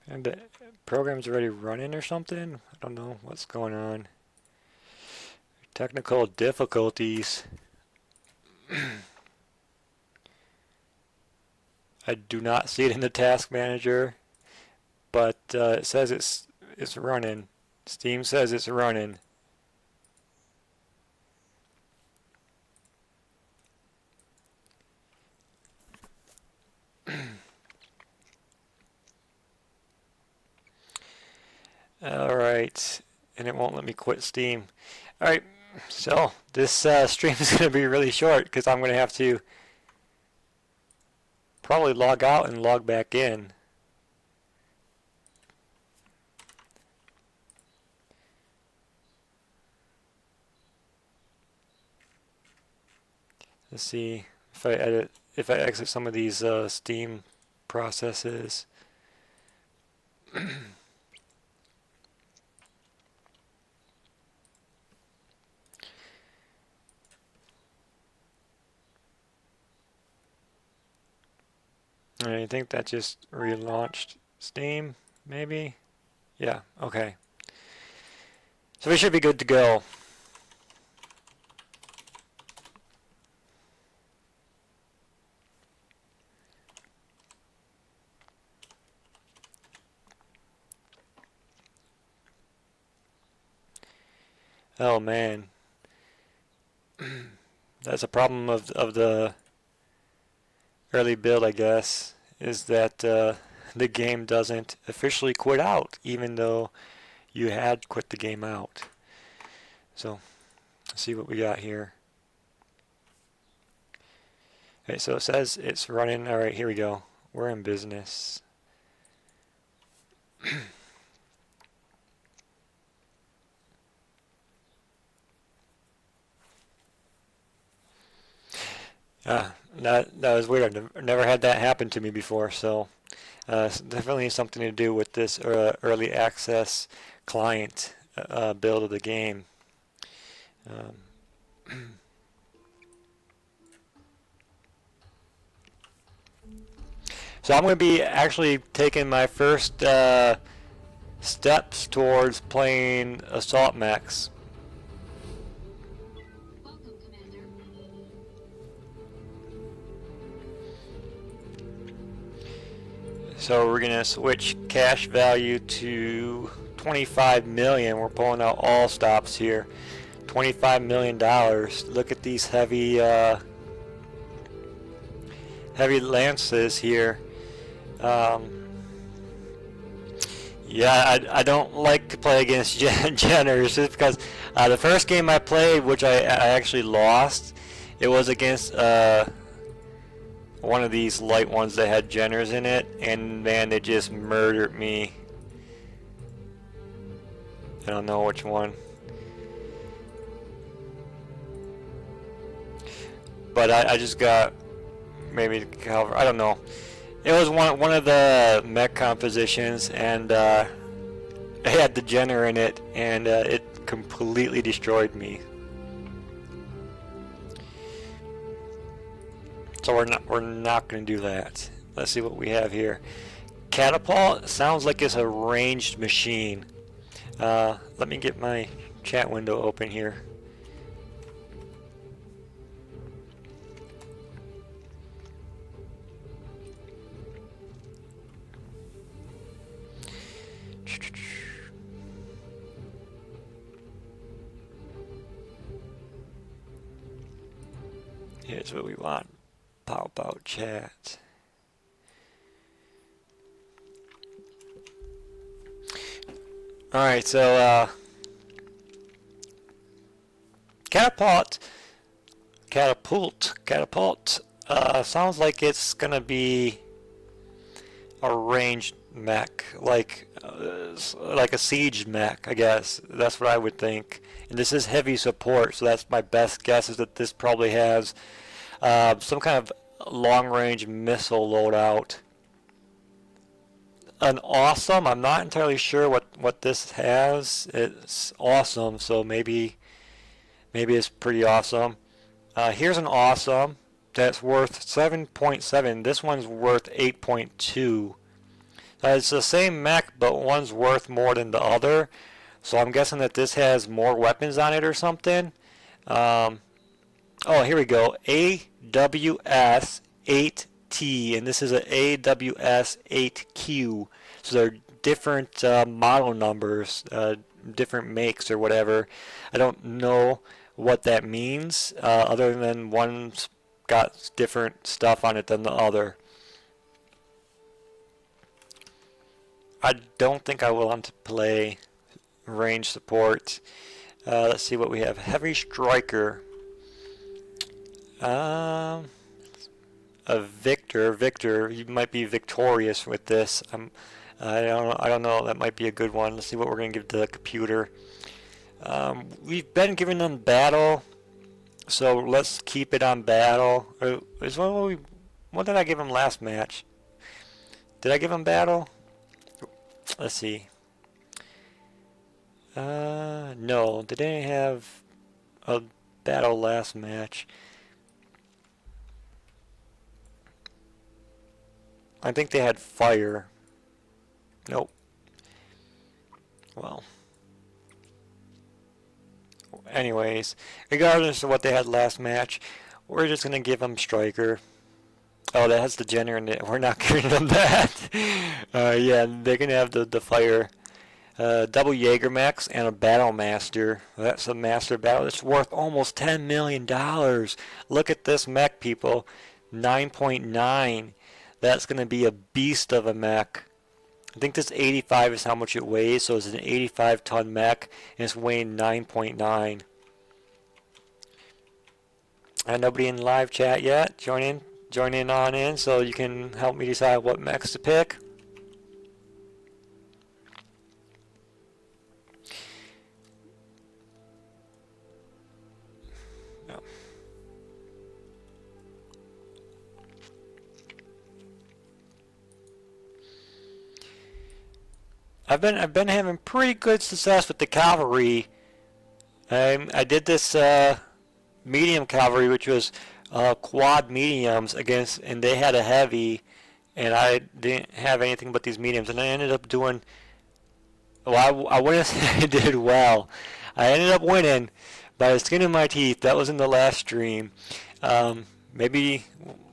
And the program's already running or something? I don't know what's going on. Technical difficulties. I do not see it in the task manager, but it says it's running. Steam says it's running. Alright, and it won't let me quit Steam. Alright, so this stream is going to be really short because I'm going to have to probably log out and log back in. Let's see if I exit some of these Steam processes. I think that just relaunched Steam, maybe? Yeah, okay. So we should be good to go. Oh man. That's a problem of the early build, I guess, is that the game doesn't officially quit out, even though you had quit the game out. So, let's see what we got here. Okay, so it says it's running. Alright, here we go. We're in business. That was weird. I've never had that happen to me before, so it's definitely something to do with this early access client build of the game. So I'm going to be actually taking my first steps towards playing Assault Mechs. So we're going to switch cash value to 25 million. We're pulling out all stops here. $25 million. Look at these heavy lances here. Yeah, I don't like to play against Jenners just because the first game I played, which I actually lost, it was against one of these light ones that had Jenners in it, and man, they just murdered me. I don't know which one. But I just got maybe Calvary. I don't know. It was one of the mech compositions, and it had the Jenner in it, and it completely destroyed me. So we're not going to do that. Let's see what we have here. Catapult sounds like it's a ranged machine. Let me get my chat window open here. Here's what we want. Pop out chat. Alright, so catapult sounds like it's gonna be a ranged mech, like a siege mech, I guess. That's what I would think. And this is heavy support, so that's my best guess, is that this probably has some kind of long-range missile loadout. An awesome, I'm not entirely sure what this has. It's awesome, so maybe it's pretty awesome. Here's an awesome that's worth 7.7. This one's worth 8.2. It's the same mech, but one's worth more than the other. So I'm guessing that this has more weapons on it or something. Um, oh, here we go. AWS 8T, and this is a AWS 8Q. So they're different model numbers, different makes or whatever. I don't know what that means, other than one's got different stuff on it than the other. I don't think I will want to play range support. Let's see what we have. Heavy striker. A Victor. You might be victorious with this. I don't know. That might be a good one. Let's see what we're gonna give the computer. We've been giving them battle, so let's keep it on battle. What did I give him last match? Did I give him battle? Let's see. No, they didn't have a battle last match. I think they had fire. Nope. Well. Anyways, regardless of what they had last match, we're just gonna give them striker. Oh, that has the Jenner in it. We're not giving them that. Yeah, they're gonna have the fire. Double Jaeger mechs and a battle master. That's a master battle. It's worth almost $10 million. Look at this mech, people. 9.9. That's gonna be a beast of a mech. I think this 85 is how much it weighs, so it's an 85-ton mech, and it's weighing 9.9. And nobody in live chat yet. Join in on in, so you can help me decide what mechs to pick. No. I've been having pretty good success with the cavalry. I did this medium cavalry, which was quad mediums against, and they had a heavy, and I didn't have anything but these mediums, and I ended up doing. Well, I wouldn't say I did well. I ended up winning by the skin of my teeth. That was in the last stream. Maybe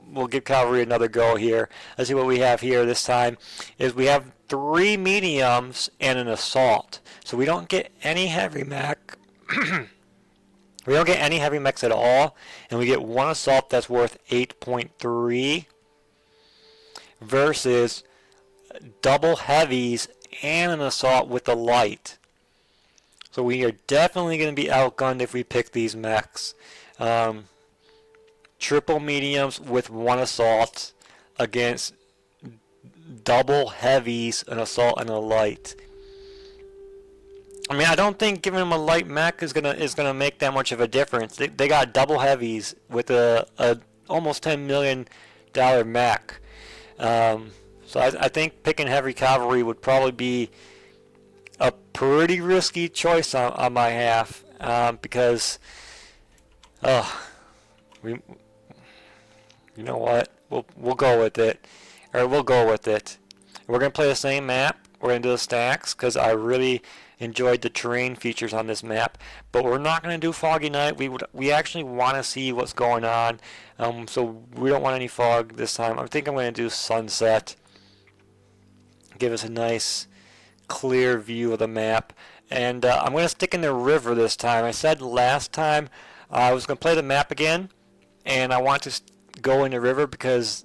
we'll give cavalry another go here. Let's see what we have here this time. Is we have 3 mediums and an assault. So we don't get any heavy mech. We don't get any heavy mechs at all, and we get one assault that's worth 8.3 versus double heavies and an assault with a light. So we are definitely going to be outgunned if we pick these mechs. Triple mediums with one assault against double heavies, an assault, and a light. I mean, I don't think giving them a light mech is gonna make that much of a difference. They got double heavies with a almost $10 million mech. So I think picking heavy cavalry would probably be a pretty risky choice on my half, because you know what, we'll go with it, or we'll go with it. We're gonna play the same map. We're gonna do the stacks because I really enjoyed the terrain features on this map, but we're not going to do foggy night. We actually want to see what's going on, so we don't want any fog this time. I think I'm going to do sunset, give us a nice clear view of the map, and I'm going to stick in the river this time. I said last time I was going to play the map again, and I want to go in the river because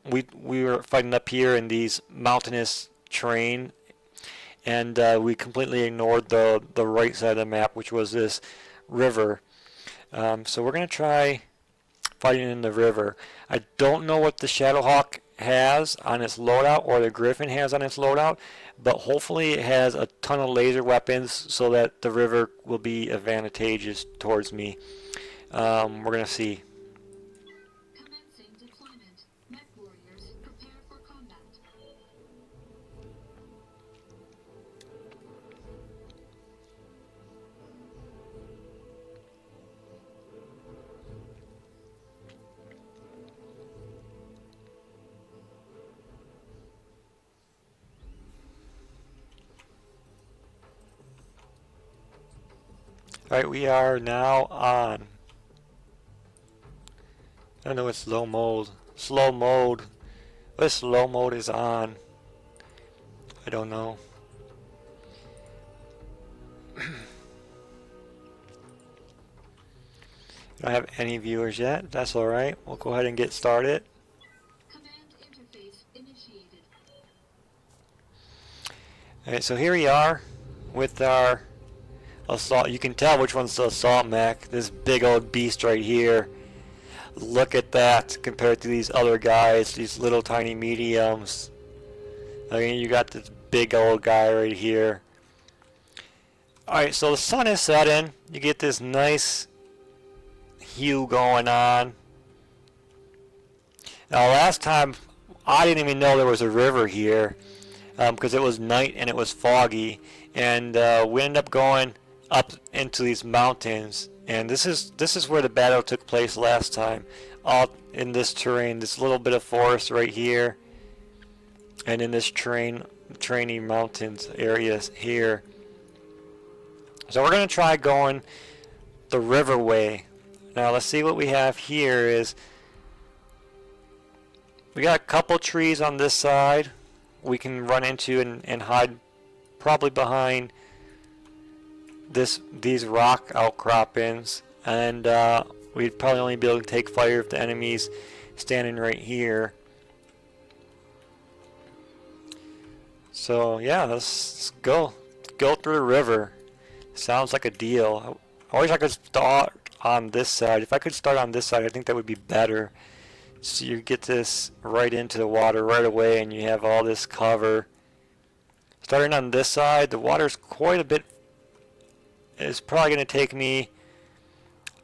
we were fighting up here in these mountainous terrain, and we completely ignored the right side of the map, which was this river. So we're going to try fighting in the river. I don't know what the Shadowhawk has on its loadout or the Griffin has on its loadout, but hopefully it has a ton of laser weapons so that the river will be advantageous towards me. We're going to see. Right, we are now on. I don't know what slow mode. Slow mode. What slow mode is on? I don't know. I don't have any viewers yet. That's alright. We'll go ahead and get started. Command interface initiated. Alright, so here we are with our assault. You can tell which one's the assault mech. This big old beast right here. Look at that compared to these other guys, these little tiny mediums. I mean, you got this big old guy right here. Alright, so the sun is setting. You get this nice hue going on. Now last time I didn't even know there was a river here because it was night and it was foggy, and we ended up going up into these mountains, and this is where the battle took place last time, out in this terrain, this little bit of forest right here, and in this trainy mountains areas here. So we're going to try going the river way. Now let's see what we have here is we got a couple trees on this side we can run into and hide probably behind these rock outcroppings, and we'd probably only be able to take fire if the enemy's standing right here. So yeah, let's go through the river. Sounds like a deal. I wish I could start on this side. If I could start on this side, I think that would be better. So you get this right into the water right away, and you have all this cover. Starting on this side, the water's quite a bit. It's probably going to take me.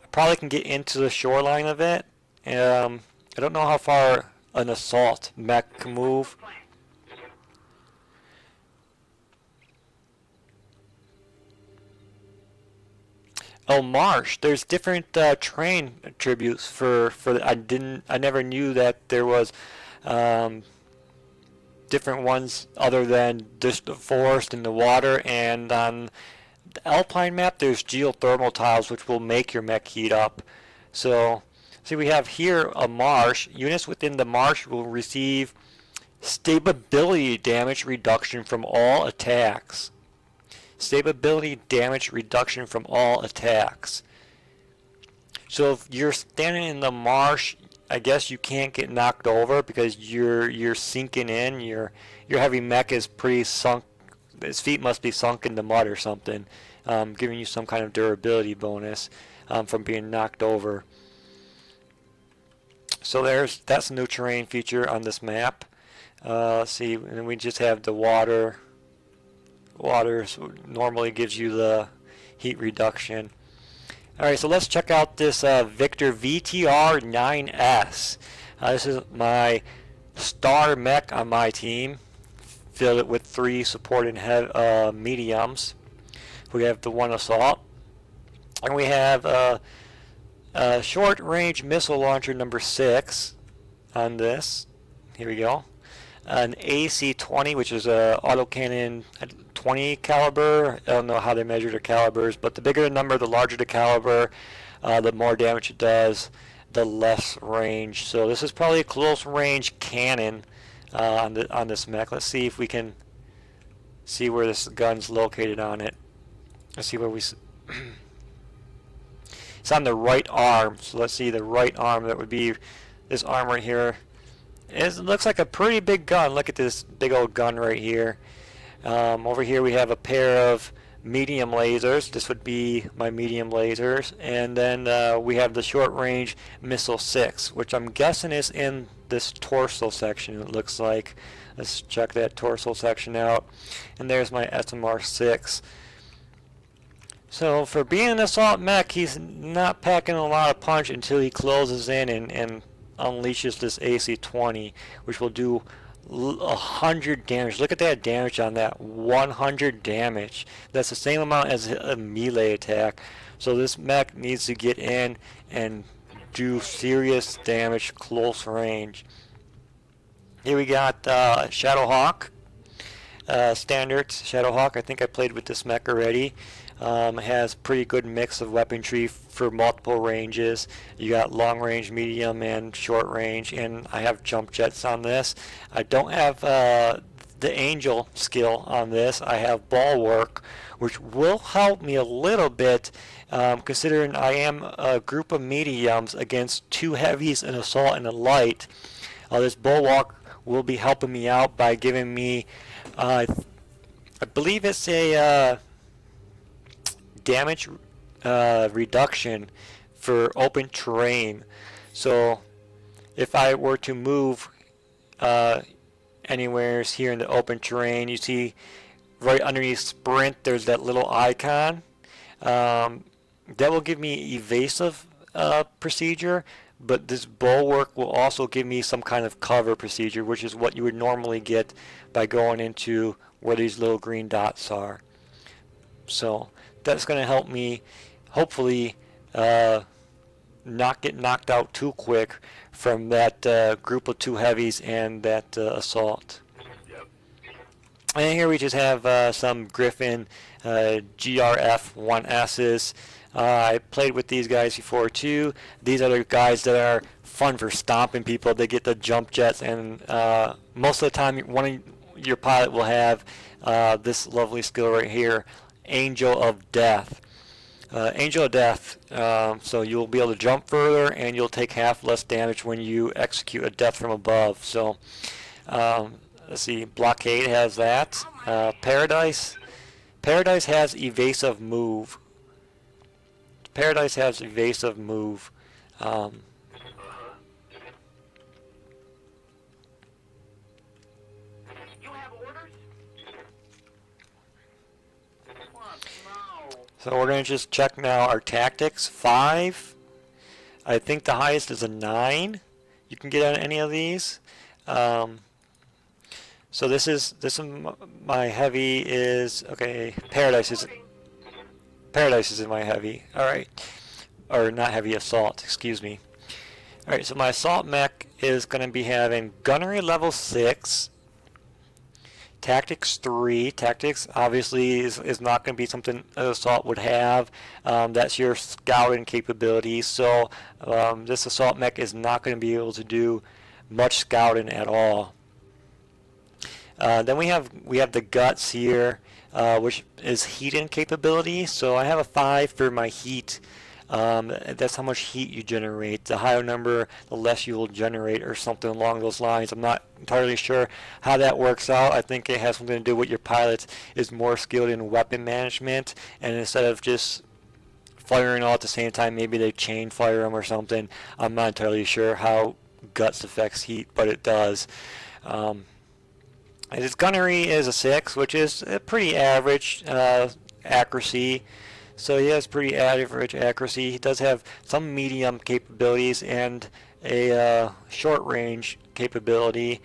I probably can get into the shoreline of it. I don't know how far an assault mech can move. Oh, marsh. There's different terrain attributes for I never knew that there was different ones other than just the forest and the water. And on the Alpine map, there's geothermal tiles which will make your mech heat up. So, see, we have here a marsh. Units within the marsh will receive stability damage reduction from all attacks. Stability damage reduction from all attacks. So if you're standing in the marsh, I guess you can't get knocked over because you're sinking in. Your heavy mech is pretty sunk. His feet must be sunk in the mud or something, giving you some kind of durability bonus from being knocked over. So that's a new terrain feature on this map. Let's see, and we just have the water. Water normally gives you the heat reduction. Alright, so let's check out this Victor VTR 9S. This is my star mech on my team. Filled it with 3 supporting mediums. We have the 1 assault. And we have a short range missile launcher number 6 on this. Here we go. An AC-20, which is a autocannon 20 caliber. I don't know how they measure the calibers, but the bigger the number, the larger the caliber, the more damage it does, the less range. So this is probably a close range cannon on this mech. Let's see if we can see where this gun's located on it. Let's see where we. It's on the right arm. So let's see the right arm. That would be this arm right here. It looks like a pretty big gun. Look at this big old gun right here. Over here we have a pair of medium lasers. This would be my medium lasers. And then we have the short range missile 6, which I'm guessing is in this torso section, it looks like. Let's check that torso section out. And there's my SMR 6. So for being an assault mech, he's not packing a lot of punch until he closes in and unleashes this AC-20, which will do 100 damage. Look at that damage on that. 100 damage. That's the same amount as a melee attack. So this mech needs to get in and do serious damage close range. Here we got Shadowhawk. Standard Shadowhawk. I think I played with this mech already. Has pretty good mix of weaponry for multiple ranges. You got long range, medium, and short range, and I have jump jets on this. I don't have the angel skill on this. I have bulwark, which will help me a little bit, considering I am a group of mediums against 2 heavies, an assault, and a light. This bulwark will be helping me out by giving me, I believe it's a damage reduction for open terrain. So if I were to move anywhere here in the open terrain, you see right underneath sprint there's that little icon. That will give me evasive procedure, but this bulwark will also give me some kind of cover procedure, which is what you would normally get by going into where these little green dots are. So that's going to help me hopefully not get knocked out too quick from that group of 2 heavies and that assault. And here we just have some Griffin GRF 1S's. I played with these guys before too. These are the guys that are fun for stomping people. They get the jump jets, and most of the time your pilot will have this lovely skill right here, Angel of Death. Angel of Death, so you'll be able to jump further and you'll take half less damage when you execute a death from above. So let's see, Blockade has that. Paradise has evasive move. Paradise has evasive move. You have orders? What? No. So we're going to just check now our tactics. 5. I think the highest is a 9. You can get on any of these. So this is my heavy is okay. Paradise is in my heavy. All right, or not heavy, assault. Excuse me. All right, so my assault mech is going to be having gunnery level 6. Tactics 3. Tactics obviously is not going to be something an assault would have. That's your scouting capabilities. So this assault mech is not going to be able to do much scouting at all. Then we have the guts here, which is heat-in capability. So I have a 5 for my heat. That's how much heat you generate. The higher number, the less you will generate, or something along those lines. I'm not entirely sure how that works out. I think it has something to do with your pilot is more skilled in weapon management, and instead of just firing all at the same time, maybe they chain fire them or something. I'm not entirely sure how guts affects heat, but it does. And his gunnery is a 6, which is a pretty average accuracy. So he has pretty average accuracy. He does have some medium capabilities and a short range capability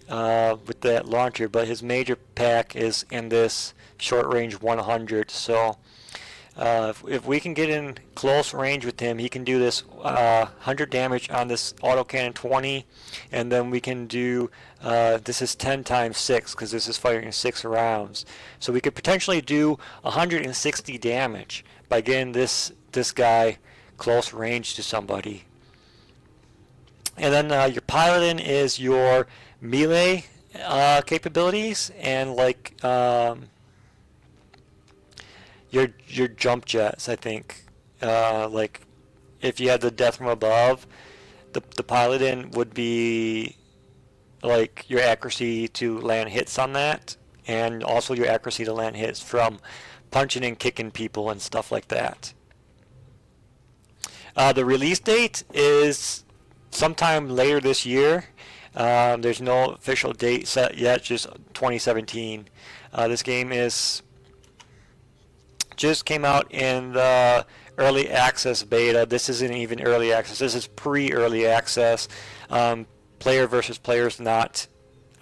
with that launcher, but his major pack is in this short range 100. So if we can get in close range with him, he can do this 100 damage on this autocannon 20, and then we can do this is 10 times 6 because this is firing 6 rounds. So we could potentially do 160 damage by getting this guy close range to somebody. And then your piloting is your melee capabilities and like your jump jets. I think like if you had the death from above, the piloting would be like your accuracy to land hits on that, and also your accuracy to land hits from punching and kicking people and stuff like that. The release date is sometime later this year. There's no official date set yet, just 2017. This game just came out in the early access beta. This isn't even early access. This is pre-early access. Player versus player is not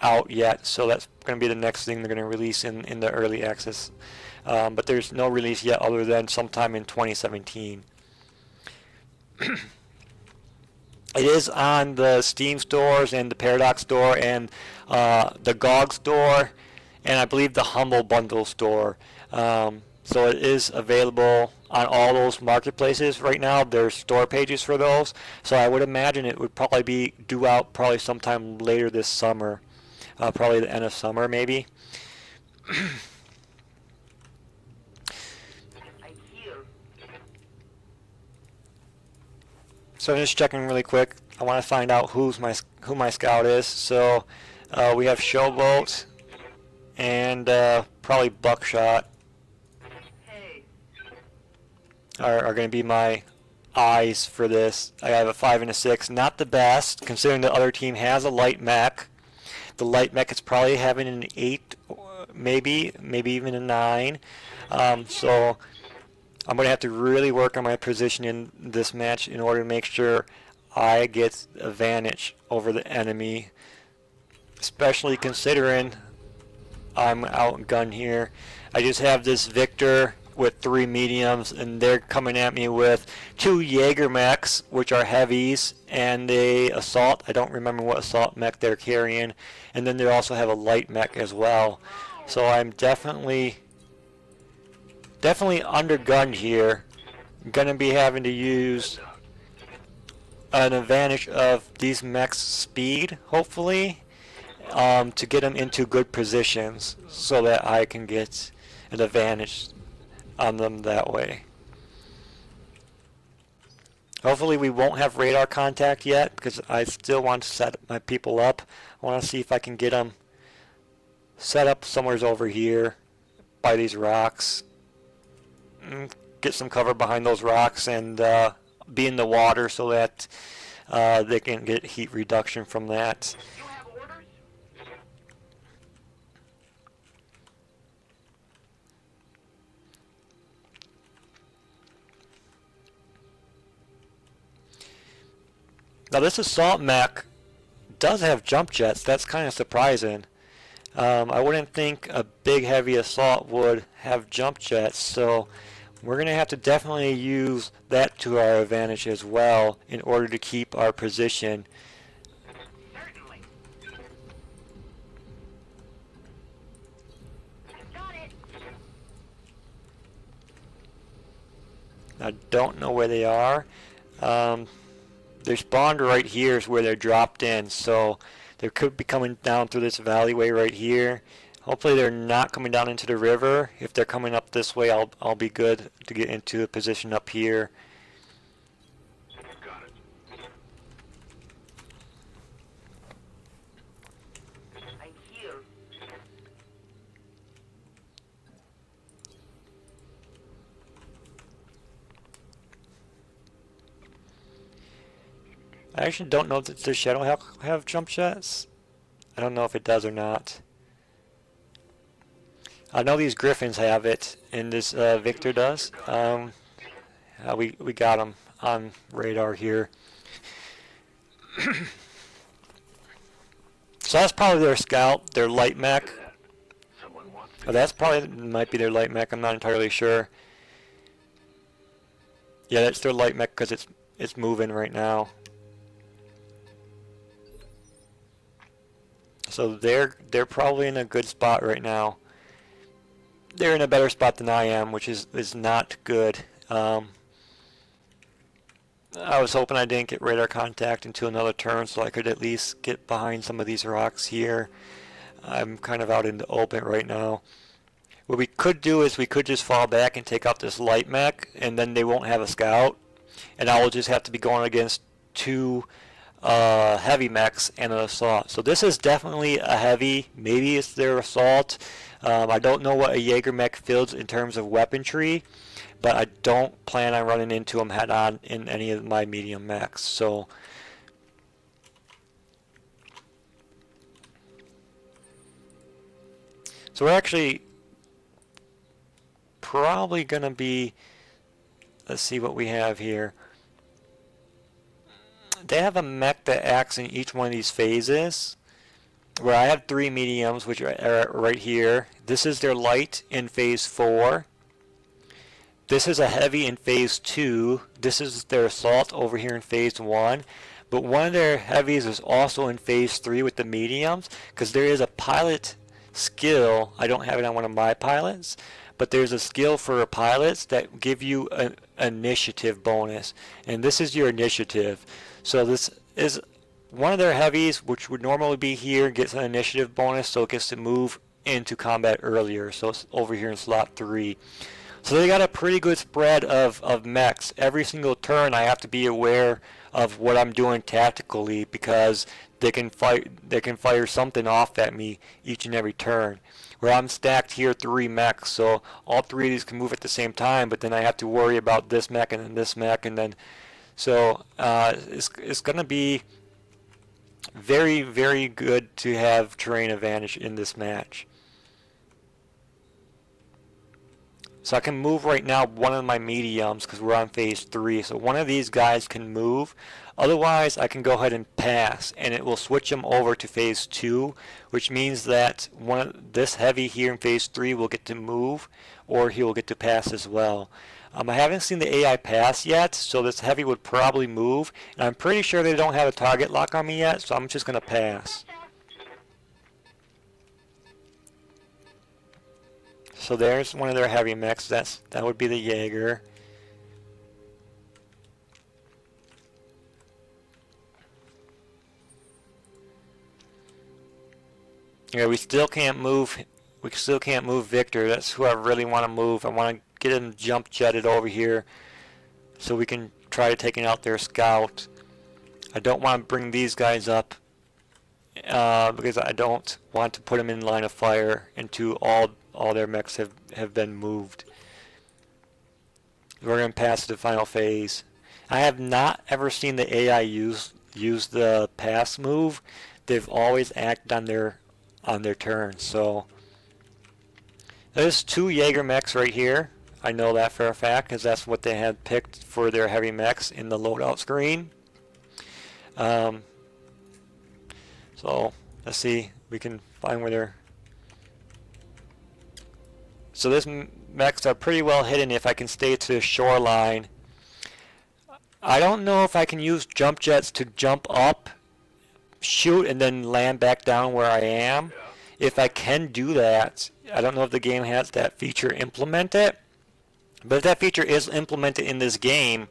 out yet, so that's going to be the next thing they're going to release in the early access. But there's no release yet other than sometime in 2017. It is on the Steam stores and the Paradox store and the GOG store, and I believe the Humble Bundle store. So it is available on all those marketplaces right now. There's store pages for those. So I would imagine it would probably be due out probably sometime later this summer, probably the end of summer maybe. I hear. So I'm just checking really quick. I want to find out who my scout is. So we have Showboat and probably Buckshot Hey. are going to be my eyes for this. I have a 5 and a 6. Not the best, considering the other team has a light mech. The light mech is probably having an 8, maybe even a 9. So I'm going to have to really work on my position in this match in order to make sure I get advantage over the enemy, especially considering I'm outgunned here. I just have this Victor with 3 mediums, and they're coming at me with 2 Jaeger mechs, which are heavies, and a assault. I don't remember what assault mech they're carrying, and then they also have a light mech as well. So I'm definitely undergunned here. I'm gonna be having to use an advantage of these mechs' speed, hopefully, to get them into good positions so that I can get an advantage on them that way. Hopefully we won't have radar contact yet, because I still want to set my people up. I want to see if I can get them set up somewhere over here by these rocks. Get some cover behind those rocks and be in the water so that they can get heat reduction from that. You have orders? Now this assault mech does have jump jets. That's kind of surprising. I wouldn't think a big heavy assault would have jump jets, so we're going to have to definitely use that to our advantage as well in order to keep our position. Certainly. Got it. I don't know where they are. They're spawned right here is where they're dropped in, so they could be coming down through this valleyway right here. Hopefully they're not coming down into the river. If they're coming up this way, I'll be good to get into a position up here. Got it. I hear. I actually don't know if the Shadow have jump jets. I don't know if it does or not. I know these Griffins have it, and this Victor does. We got them on radar here. So that's probably their scout, their light mech. Oh, that's probably might be their light mech. I'm not entirely sure. Yeah, that's their light mech because it's moving right now. So they're probably in a good spot right now. They're in a better spot than I am, which is not good. I was hoping I didn't get radar contact into another turn so I could at least get behind some of these rocks here. I'm kind of out in the open right now. What we could do is we could just fall back and take out this light mech, and then they won't have a scout, and I will just have to be going against 2 heavy mechs and an assault. So this is definitely a heavy. Maybe it's their assault. I don't know what a Jaeger mech fills in terms of weaponry, but I don't plan on running into them head on in any of my medium mechs. So we're actually probably going to be, let's see what we have here. They have a mech that acts in each one of these phases, where I have 3 mediums, which are right here. This is their light in phase 4. This is a heavy in phase 2. This is their assault over here in phase 1. But one of their heavies is also in phase 3 with the mediums, because there is a pilot skill. I don't have it on one of my pilots, but there's a skill for pilots that give you an initiative bonus, and this is your initiative. So this is one of their heavies, which would normally be here, gets an initiative bonus, so it gets to move into combat earlier. So it's over here in slot 3. So they got a pretty good spread of mechs. Every single turn I have to be aware of what I'm doing tactically, because they can fire something off at me each and every turn. Where I'm stacked here 3 mechs, so all 3 of these can move at the same time, but then I have to worry about this mech and then this mech, and then so it's going to be very, very good to have terrain advantage in this match. So I can move right now one of my mediums because we're on phase 3. So one of these guys can move. Otherwise, I can go ahead and pass, and it will switch him over to phase 2, which means that this heavy here in phase 3 will get to move, or he will get to pass as well. I haven't seen the AI pass yet, so this heavy would probably move. And I'm pretty sure they don't have a target lock on me yet, so I'm just going to pass. So there's one of their heavy mechs. That would be the Jaeger. Yeah, we still can't move. We still can't move Victor. That's who I really want to move. I want to get him jump jetted over here, so we can try taking out their scout. I don't want to bring these guys up because I don't want to put them in line of fire until all their mechs have been moved. We're going to pass to the final phase. I have not ever seen the AI use the pass move. They've always acted on their turn. So there's 2 Jaeger mechs right here. I know that for a fact because that's what they had picked for their heavy mechs in the loadout screen. So let's see, we can find where they're. So this mechs are pretty well hidden if I can stay to the shoreline. I don't know if I can use jump jets to jump up, shoot, and then land back down where I am. If I can do that, I don't know if the game has that feature implemented. But if that feature is implemented in this game,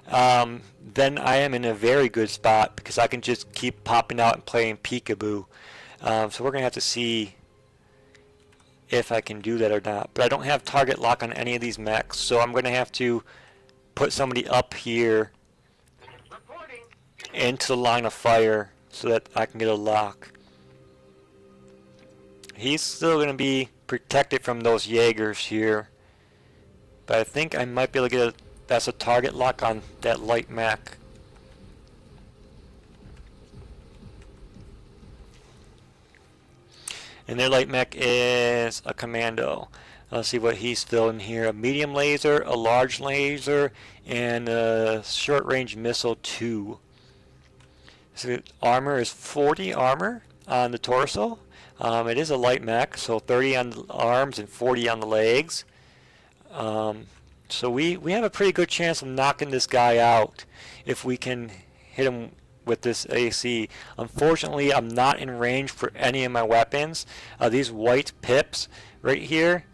then I am in a very good spot because I can just keep popping out and playing peekaboo. So we're going to have to see if I can do that or not. But I don't have target lock on any of these mechs, so I'm going to have to put somebody up here into the line of fire so that I can get a lock. He's still going to be protected from those Jaegers here, but I think I might be able to get that's a target lock on that light mech. And their light mech is a commando. Let's see what he's still in here. A medium laser, a large laser, and a short range missile 2. So armor is 40 armor on the torso. It is a light mech, so 30 on the arms and 40 on the legs. So we have a pretty good chance of knocking this guy out if we can hit him with this AC. Unfortunately, I'm not in range for any of my weapons. These white pips right here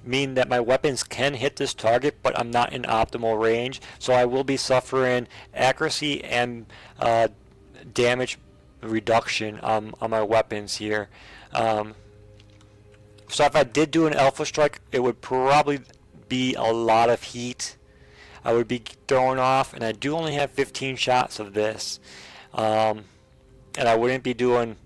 mean that my weapons can hit this target, but I'm not in optimal range, so I will be suffering accuracy and damage reduction on my weapons here. So if I did do an alpha strike, it would probably be a lot of heat. I would be thrown off, and I do only have 15 shots of this, and I wouldn't be doing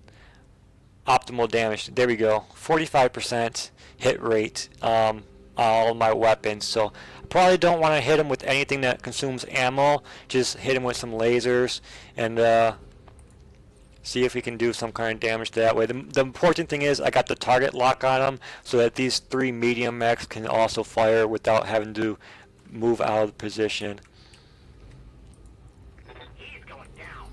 optimal damage. There we go, 45% hit rate on all my weapons. So I probably don't want to hit him with anything that consumes ammo. Just hit him with some lasers and see if we can do some kind of damage that way. The important thing is I got the target lock on him so that these 3 medium mechs can also fire without having to move out of the position. He's going down.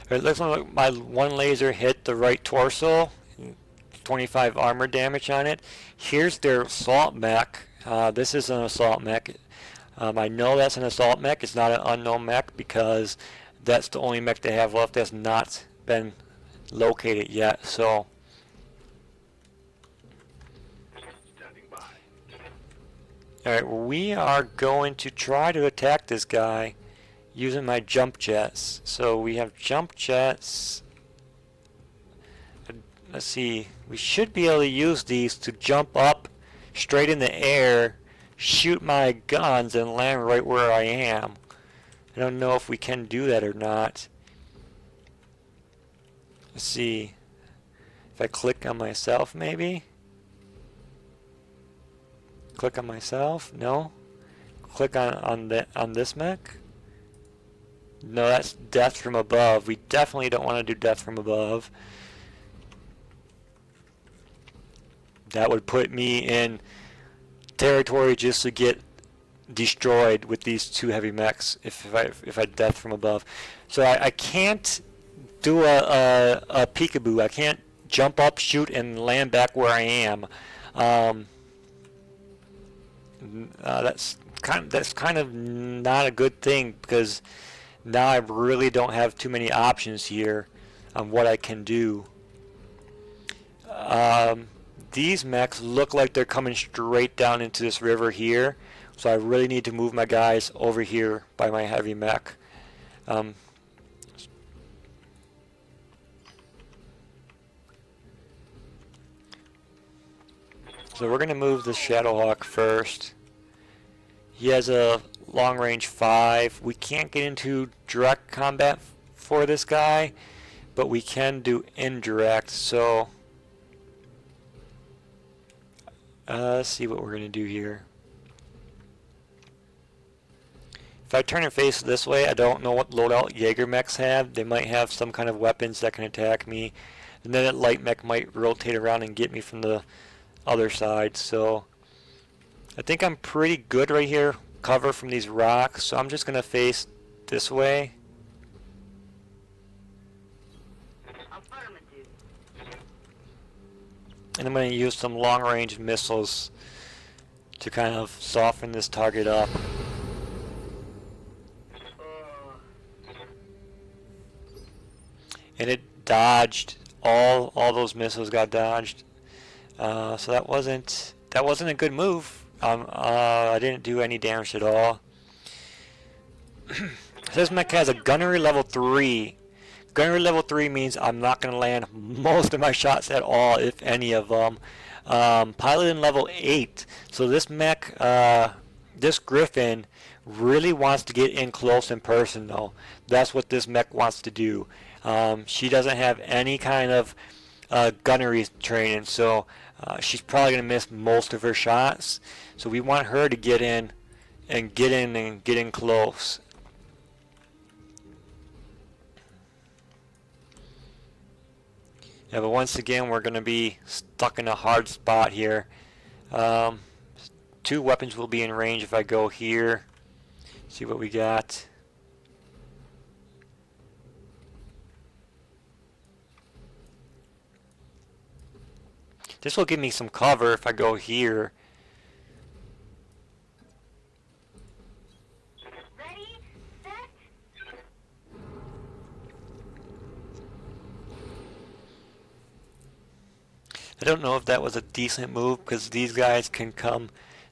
It looks like my one laser hit the right torso. 25 armor damage on it. Here's their assault mech. This is an assault mech. I know that's an assault mech. It's not an unknown mech because that's the only mech they have left that's not been located yet. So, alright, we are going to try to attack this guy using my jump jets. So we have jump jets. Let's see, we should be able to use these to jump up straight in the air, shoot my guns, and land right where I am. I don't know if we can do that or not. Let's see. If I click on myself, maybe? Click on myself? No? Click on this mech? No, that's death from above. We definitely don't want to do death from above. That would put me in territory just to get destroyed with these two heavy mechs if I death from above. So I can't do a peekaboo. I can't jump up, shoot, and land back where I am. That's kind of not a good thing because now I really don't have too many options here on what I can do. These mechs look like they're coming straight down into this river here, so I really need to move my guys over here by my heavy mech. So we're going to move the Shadowhawk first. He has a long range 5. We can't get into direct combat for this guy, but we can do indirect. So let's see what we're going to do here. If I turn and face this way, I don't know what loadout Jaeger mechs have. They might have some kind of weapons that can attack me. And then that light mech might rotate around and get me from the other side. So I think I'm pretty good right here. Cover from these rocks. So I'm just going to face this way. And I'm going to use some long-range missiles to kind of soften this target up. And it dodged. All those missiles got dodged. So that wasn't a good move. I didn't do any damage at all. This mech has a gunnery level 3. Gunnery level 3 means I'm not going to land most of my shots at all, if any of them. Piloting level 8. So this mech, this Griffin, really wants to get in close and personal. That's what this mech wants to do. She doesn't have any kind of gunnery training, so she's probably going to miss most of her shots. So we want her to get in close. Yeah, but once again, we're going to be stuck in a hard spot here. 2 weapons will be in range if I go here. See what we got. This will give me some cover if I go here. Ready, set. I don't know if that was a decent move because these guys can come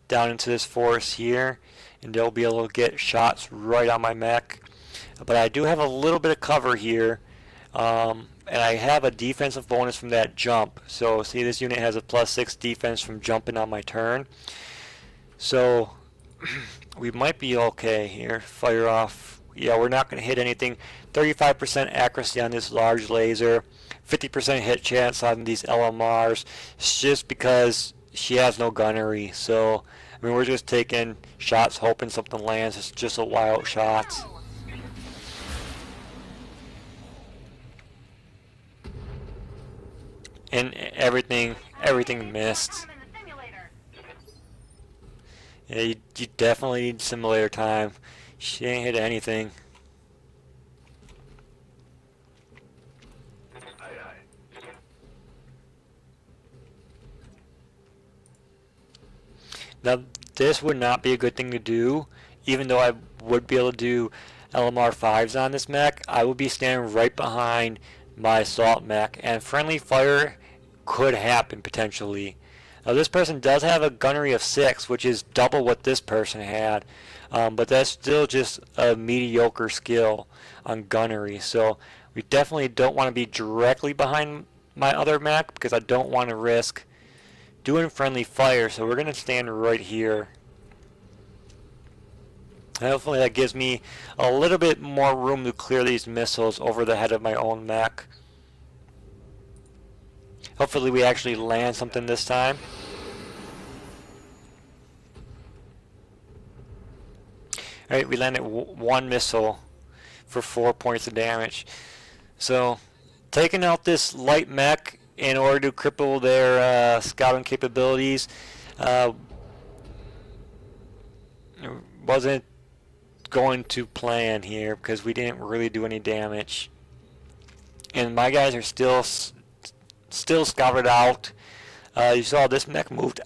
down into this forest here and they'll be able to get shots right on my mech. But I do have a little bit of cover here. And I have a defensive bonus from that jump. So see, this unit has a +6 defense from jumping on my turn. So we might be okay here. Fire off. Yeah, we're not going to hit anything. 35% accuracy on this large laser. 50% hit chance on these LMRs. It's just because she has no gunnery. So, I mean, we're just taking shots hoping something lands. It's just a wild shot. And everything missed. Yeah, you definitely need simulator time. She ain't hit anything. Now, this would not be a good thing to do, even though I would be able to do LMR 5s on this mech. I would be standing right behind my assault mech, and friendly fire could happen potentially. Now, this person does have a gunnery of 6, which is double what this person had, but that's still just a mediocre skill on gunnery. So we definitely don't want to be directly behind my other mech because I don't want to risk doing friendly fire. So we're going to stand right here. And hopefully that gives me a little bit more room to clear these missiles over the head of my own mech. Hopefully we actually land something this time. Alright, we landed one missile for 4 points of damage. So, taking out this light mech in order to cripple their scouting capabilities wasn't going to plan here because we didn't really do any damage. And my guys are still scouted out. You saw this mech moved.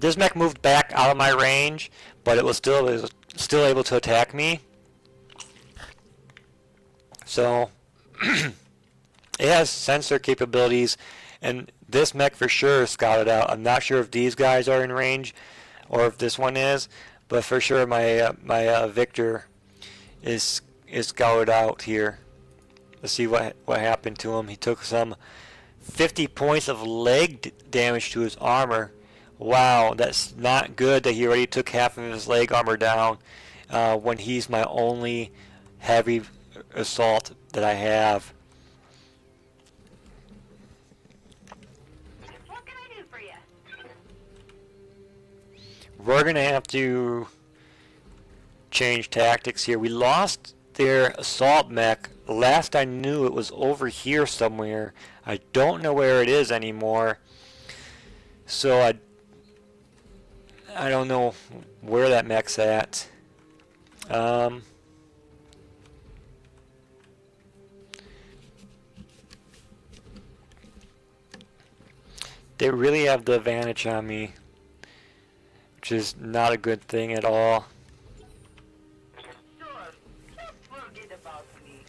This mech moved back out of my range, but it was still able to attack me. So it has sensor capabilities, and this mech for sure is scouted out. I'm not sure if these guys are in range or if this one is, but for sure my Victor is scouted out here. Let's see what happened to him. He took some 50 points of leg damage to his armor. Wow, that's not good that he already took half of his leg armor down when he's my only heavy assault that I have. What can I do for you? We're going to have to change tactics here. We lost their assault mech. Last I knew it was over here somewhere. I don't know where it is anymore. So I don't know where that mech's at. They really have the advantage on me, which is not a good thing at all. Sure, just forget about me.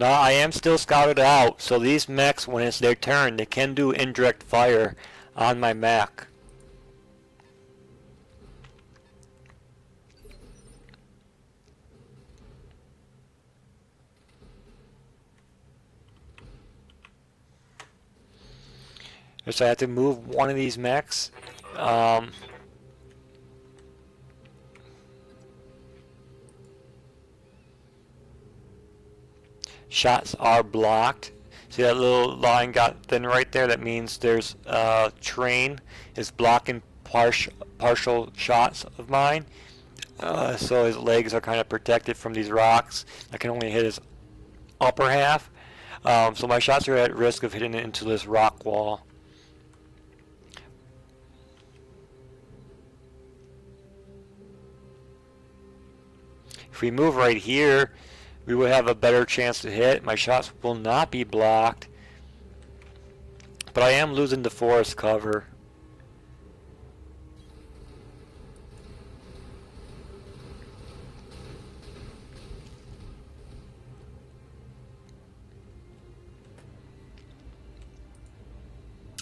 Now I am still scouted out, so these mechs, when it's their turn, they can do indirect fire on my mech. So I have to move one of these mechs. Shots are blocked. See that little line got thin right there? That means there's train is blocking partial shots of mine. So his legs are kind of protected from these rocks. I can only hit his upper half. So my shots are at risk of hitting into this rock wall. If we move right here, we will have a better chance to hit. My shots will not be blocked, but I am losing the forest cover.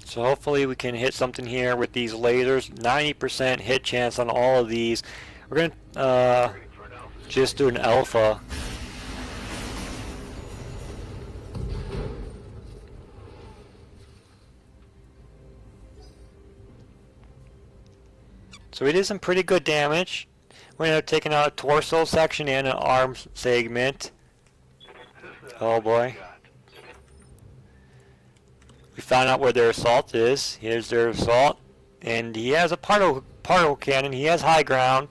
So hopefully we can hit something here with these lasers. 90% hit chance on all of these. We're going to just do an alpha. So we did some pretty good damage. We're going to have taken out a torso section and an arm segment. Oh boy. We found out where their assault is. Here's their assault. And he has a particle cannon. He has high ground.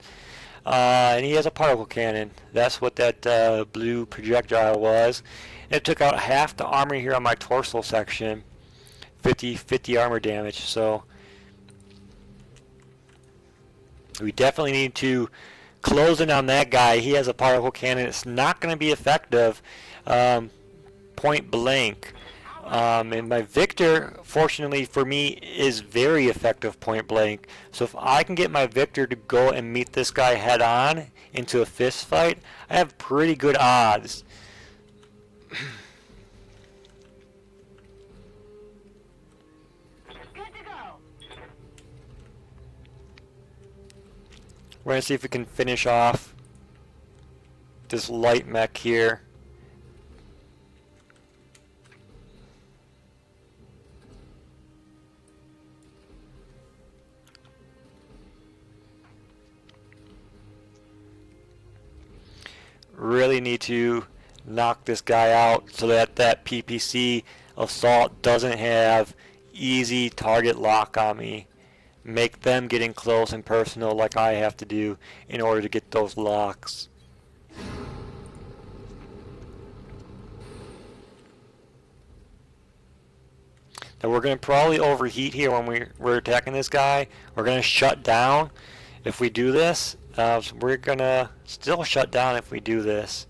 And he has a particle cannon. That's what that blue projectile was. And it took out half the armor here on my torso section. 50 armor damage. So we definitely need to close in on that guy. He has a particle cannon. It's not going to be effective point blank. And my Victor, fortunately for me, is very effective point blank. So if I can get my Victor to go and meet this guy head on into a fist fight, I have pretty good odds. Good to go. We're going to see if we can finish off this light mech here. Really need to knock this guy out so that that PPC assault doesn't have easy target lock on me. Make them get in close and personal like I have to do in order to get those locks. Now we're going to probably overheat here when we're attacking this guy. We're going to shut down if we do this. So we're going to still shut down if we do this.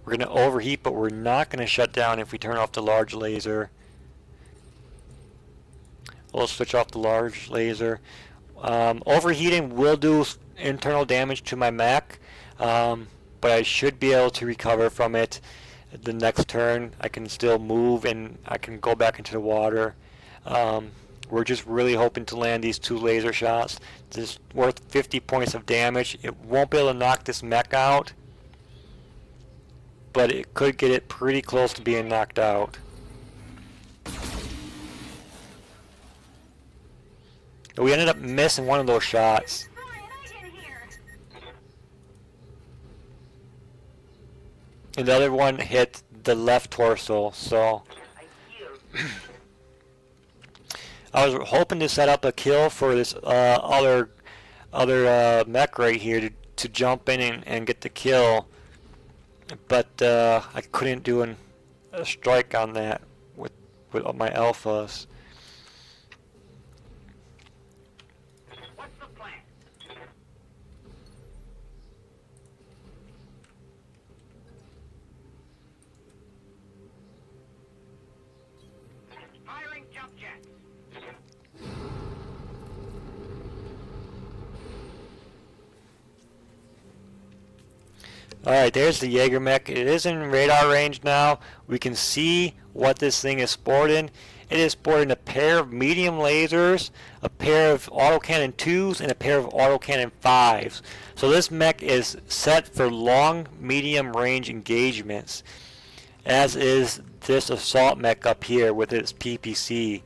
We're going to overheat, but we're not going to shut down if we turn off the large laser. We'll switch off the large laser. Overheating will do internal damage to my mech, but I should be able to recover from it the next turn. I can still move and I can go back into the water. We're just really hoping to land these 2 laser shots. This is worth 50 points of damage. It won't be able to knock this mech out, but it could get it pretty close to being knocked out. We ended up missing one of those shots. And the other one hit the left torso, so I was hoping to set up a kill for this other mech right here to jump in and get the kill, but I couldn't do a strike on that with my alphas. What's the plan? Firing jump jets. Alright, there's the Jaeger mech. It is in radar range now. We can see what this thing is sporting. It is sporting a pair of medium lasers, a pair of autocannon 2s, and a pair of autocannon 5s. So this mech is set for long, medium range engagements, as is this assault mech up here with its PPC.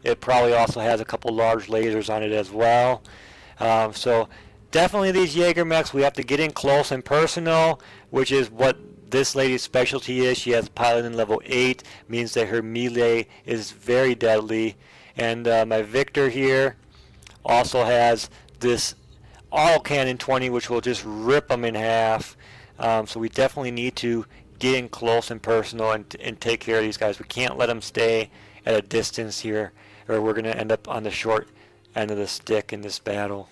It probably also has a couple large lasers on it as well. So definitely these Jaeger mechs, we have to get in close and personal, which is what this lady's specialty is. She has pilot in level 8, means that her melee is very deadly. And my Victor here also has this autocannon 20, which will just rip them in half. So we definitely need to get in close and personal and take care of these guys. We can't let them stay at a distance here, or we're going to end up on the short end of the stick in this battle.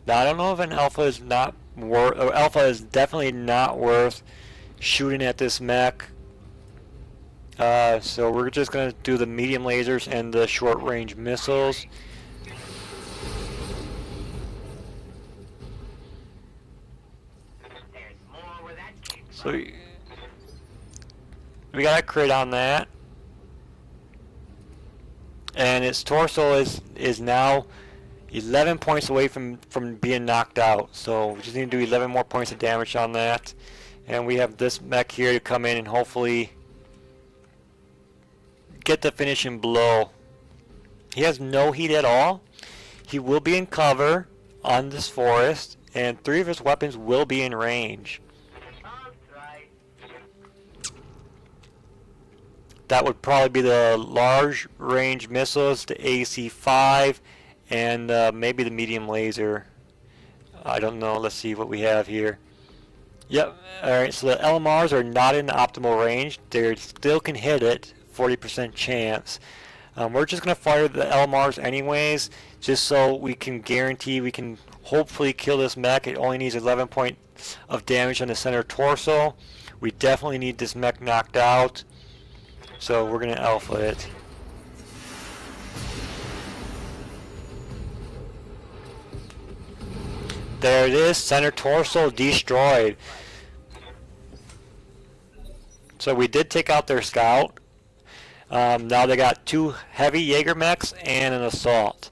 Now I don't know if an alpha is not worth, or alpha is definitely not worth shooting at this mech. So we're just going to do the medium lasers and the short range missiles. There's more where that came from. So we got a crit on that. And its torso is now 11 points away from being knocked out. So we just need to do 11 more points of damage on that. And we have this mech here to come in and hopefully get the finishing blow. He has no heat at all. He will be in cover on this forest, and 3 of his weapons will be in range. I'll try. That would probably be the large range missiles, the AC-5, and maybe the medium laser. I don't know. Let's see what we have here. Yep. All right. So the LMRs are not in the optimal range. They still can hit it, 40% chance. We're just gonna fire the LMRs anyways, just so we can guarantee we can hopefully kill this mech. It only needs 11 point of damage on the center torso. We definitely need this mech knocked out, so we're gonna alpha it. There it is, center torso destroyed. So we did take out their scout. Now they got 2 heavy Jaeger mechs and an assault.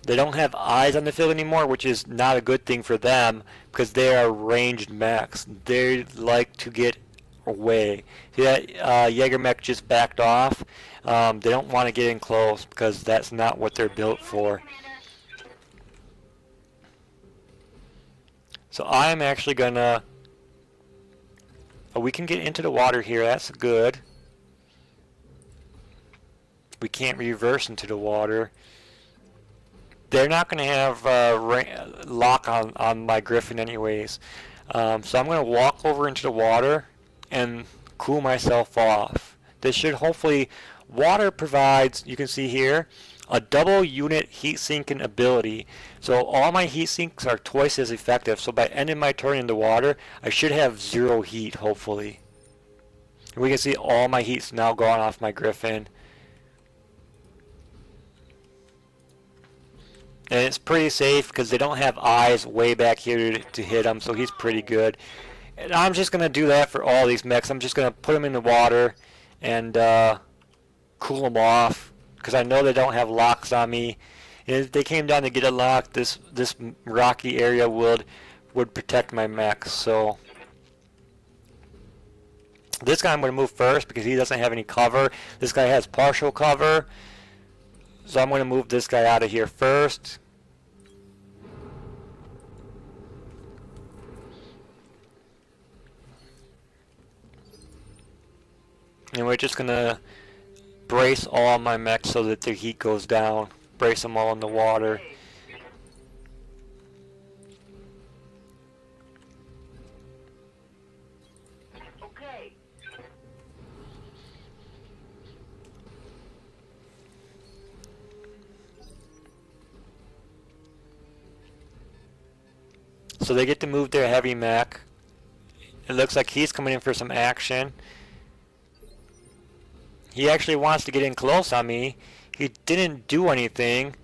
They don't have eyes on the field anymore, which is not a good thing for them because they are ranged mechs. They like to get away. See that Jaeger mech just backed off? They don't want to get in close because that's not what they're built for. So I'm actually gonna... Oh, we can get into the water here. That's good. We can't reverse into the water. They're not going to have lock on my Griffin anyways. So I'm going to walk over into the water and cool myself off. This should hopefully... Water provides, you can see here, a double unit heat sinking ability. So all my heat sinks are twice as effective. So by ending my turn in the water, I should have 0 heat, hopefully. And we can see all my heat's now gone off my Griffin. And it's pretty safe because they don't have eyes way back here to hit him, so he's pretty good. And I'm just going to do that for all these mechs. I'm just going to put them in the water and cool them off because I know they don't have locks on me. And if they came down to get a lock, this rocky area would protect my mechs. So this guy I'm going to move first because he doesn't have any cover. This guy has partial cover. So I'm going to move this guy out of here first. And we're just going to brace all my mechs so that their heat goes down. Brace them all in the water. Okay. So they get to move their heavy mech. It looks like he's coming in for some action. He actually wants to get in close on me. He didn't do anything.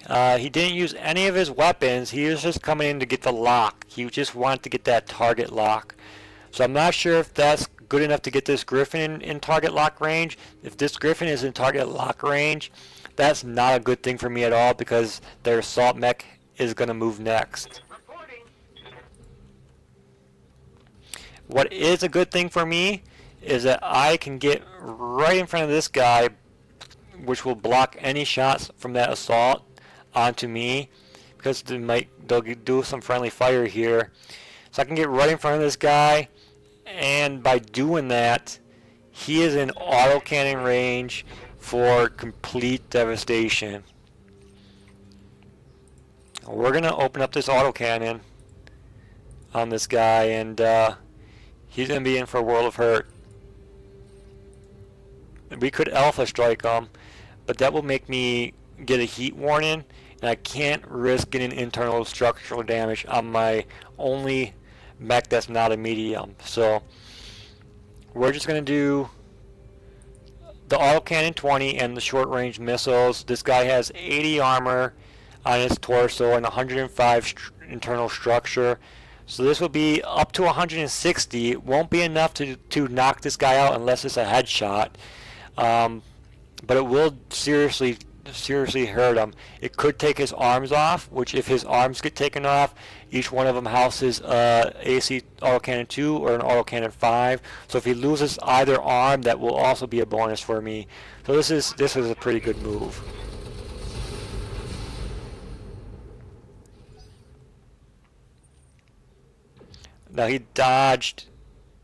He didn't use any of his weapons. He was just coming in to get the lock. He just wanted to get that target lock. So I'm not sure if that's good enough to get this Griffin in target lock range. If this Griffin is in target lock range, that's not a good thing for me at all because their assault mech is going to move next. Reporting. What is a good thing for me is that I can get right in front of this guy, which will block any shots from that assault onto me because they'll do some friendly fire here. So I can get right in front of this guy, and by doing that, he is in autocannon range for complete devastation. We're going to open up this autocannon on this guy, and he's going to be in for a world of hurt. We could alpha strike him, but that will make me get a heat warning, and I can't risk getting internal structural damage on my only mech that's not a medium. So we're just going to do the autocannon 20 and the short range missiles. This guy has 80 armor on his torso and 105 internal structure. So this will be up to 160. It won't be enough to knock this guy out unless it's a headshot. But it will seriously hurt him. It could take his arms off, which if his arms get taken off, each one of them houses AC autocannon 2 or an autocannon 5. So if he loses either arm, that will also be a bonus for me. So this is a pretty good move. Now he dodged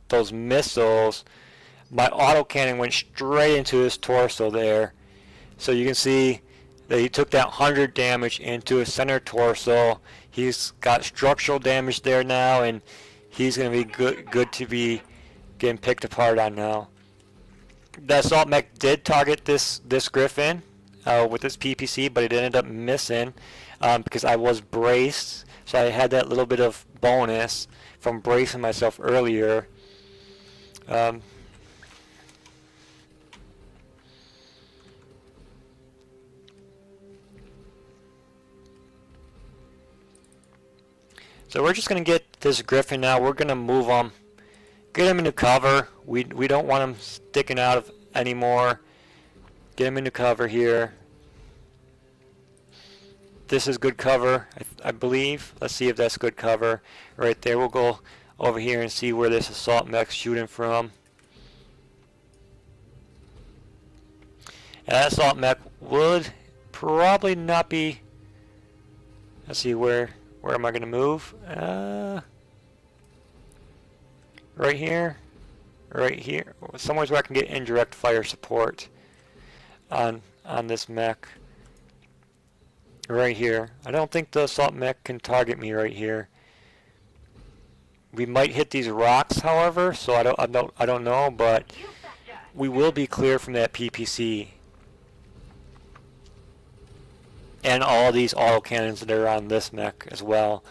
those missiles. My autocannon went straight into his torso there. So you can see that he took that 100 damage into his center torso. He's got structural damage there now, and he's going to be good to be getting picked apart on now. That assault mech did target this Griffin with this PPC, but it ended up missing because I was braced, so I had that little bit of bonus from bracing myself earlier. So we're just going to get this Griffin now. We're going to move him, get him into cover. We don't want him sticking out of anymore. Get him into cover here. This is good cover, I believe. Let's see if that's good cover. Right there, we'll go over here and see where this assault mech's shooting from. And that assault mech would probably not be... Let's see, where am I going to move? Right here. Right here. Somewhere where I can get indirect fire support on this mech. Right here. I don't think the assault mech can target me right here. We might hit these rocks, however, so I don't know, but we will be clear from that PPC. And all these autocannons that are on this mech as well.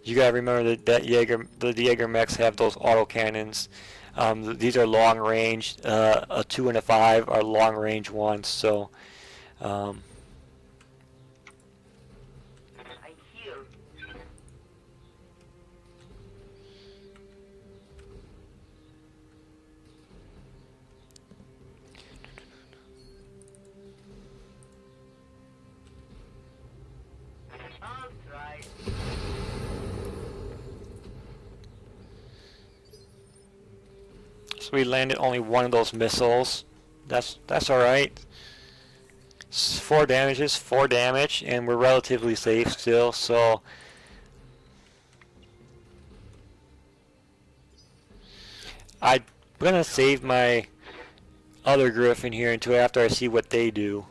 You gotta remember that the Jaeger mechs have those autocannons. These are long range. A 2 and a 5 are long range ones. So, I hear. I'll try. so we landed only one of those missiles. That's all right. 4 damage, and we're relatively safe still. So I'm gonna save my other Griffin here until after I see what they do.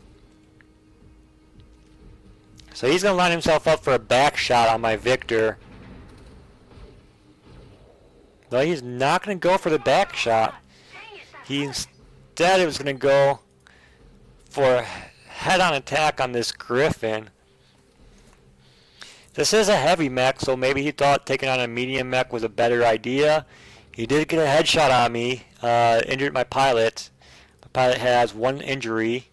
So he's gonna line himself up for a back shot on my Victor. No, he's not gonna go for the back shot. He instead was gonna go for a head-on attack on this Griffin. This is a heavy mech, so maybe he thought taking on a medium mech was a better idea. He did get a headshot on me, injured my pilot. My pilot has 1 injury.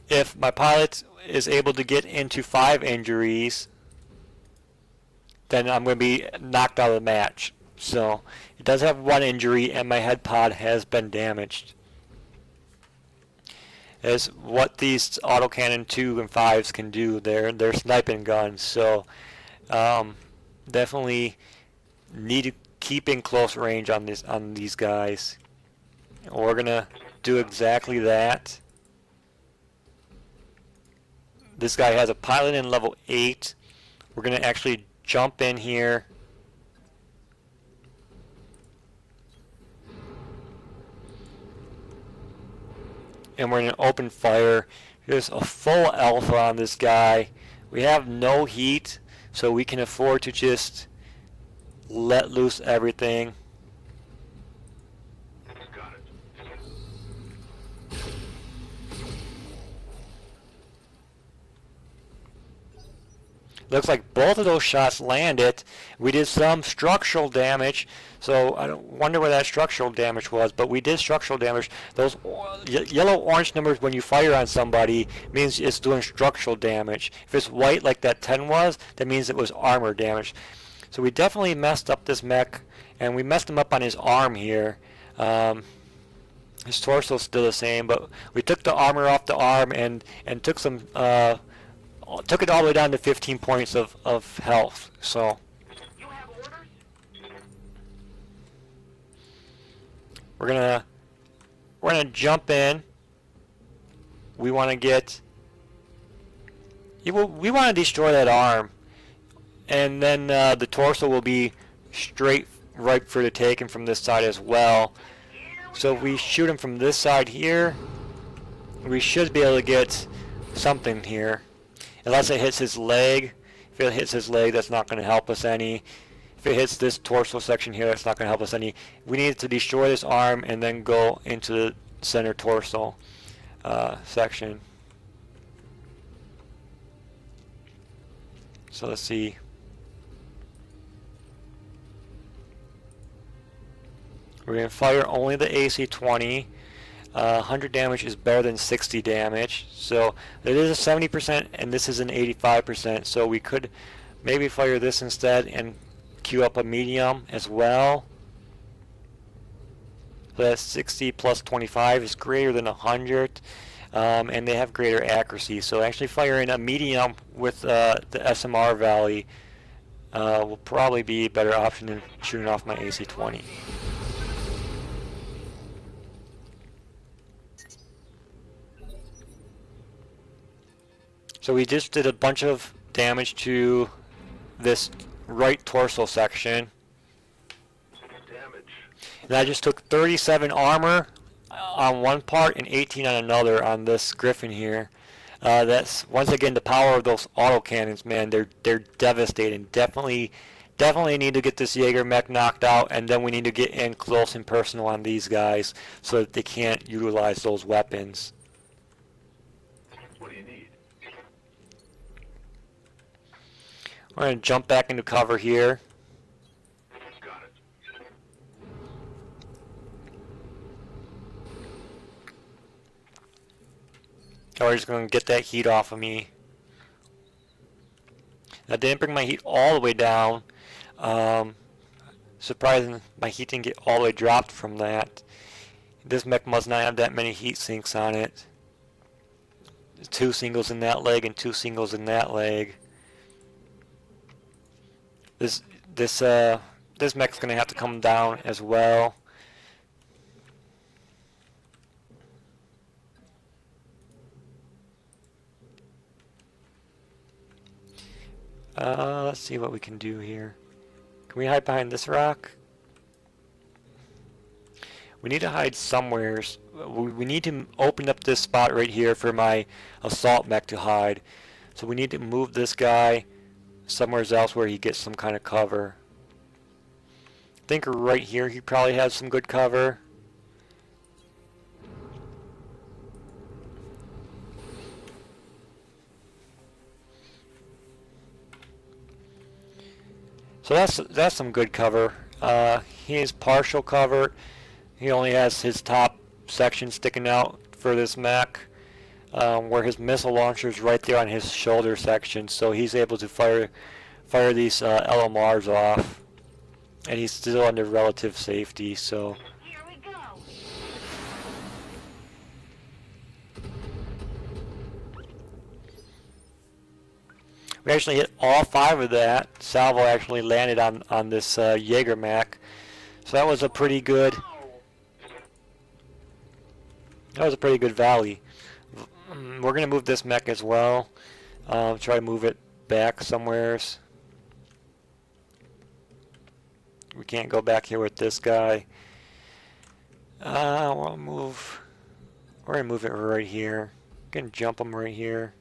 If my pilot is able to get into 5 injuries, then I'm going to be knocked out of the match. So it does have 1 injury, and my head pod has been damaged. Is what these autocannon 2 and 5s can do. They're sniping guns, so definitely need to keep in close range on these guys. We're gonna do exactly that. This guy has a pilot in level 8. We're gonna actually jump in here. And we're going to open fire. There's a full alpha on this guy. We have no heat, so we can afford to just let loose everything. Got it. Looks like both of those shots landed. We did some structural damage, so I don't wonder where that structural damage was, but we did structural damage. Those yellow-orange numbers when you fire on somebody means it's doing structural damage. If it's white like that 10 was, that means it was armor damage. So we definitely messed up this mech, and we messed him up on his arm here. His torso's still the same, but we took the armor off the arm and took some took it all the way down to 15 points of health. So You have orders? we're gonna jump in. We want to get. We want to destroy that arm, and then the torso will be straight right for the taking from this side as well. So if we shoot him from this side here, we should be able to get something here. Unless it hits his leg. If If it hits his leg, that's not going to help us any. If it hits this torso section here, that's not going to help us any. We need to destroy this arm and then go into the center torso section. So let's see. We're going to fire only the AC-20. 100 damage is better than 60 damage. So it is a 70% and this is an 85%. So we could maybe fire this instead and queue up a medium as well. So that's 60 plus 25 is greater than 100. And they have greater accuracy. So actually firing a medium with the SMR value will probably be a better option than shooting off my AC-20. So we just did a bunch of damage to this right torso section. And I just took 37 armor on one part and 18 on another on this Griffin here. That's once again the power of those autocannons, man. They're devastating. Definitely need to get this Jaeger mech knocked out, and then we need to get in close and personal on these guys so that they can't utilize those weapons. What do you need? We're going to jump back into cover here. Got it. Oh, we're just going to get that heat off of me. I didn't bring my heat all the way down. Surprising, my heat didn't get all the way dropped from that. This mech must not have that many heat sinks on it. 2 singles in that leg and 2 singles in that leg. This mech's gonna have to come down as well. Let's see what we can do here. Can we hide behind this rock? We need to hide somewheres. We need to open up this spot right here for my assault mech to hide. So we need to move this guy somewhere else where he gets some kind of cover. I think right here he probably has some good cover. So that's some good cover. He is partial cover. He only has his top section sticking out for this mech, where his missile launcher is right there on his shoulder section, so he's able to fire these LMRs off, and he's still under relative safety. So Here we go. we actually hit all 5 of that. Salvo actually landed on this Jaeger mech, so that was a pretty good. That was a pretty good volley. We're gonna move this mech as well. Try to move it back somewheres. We can't go back here with this guy. We're gonna move it right here. We're gonna jump him right here.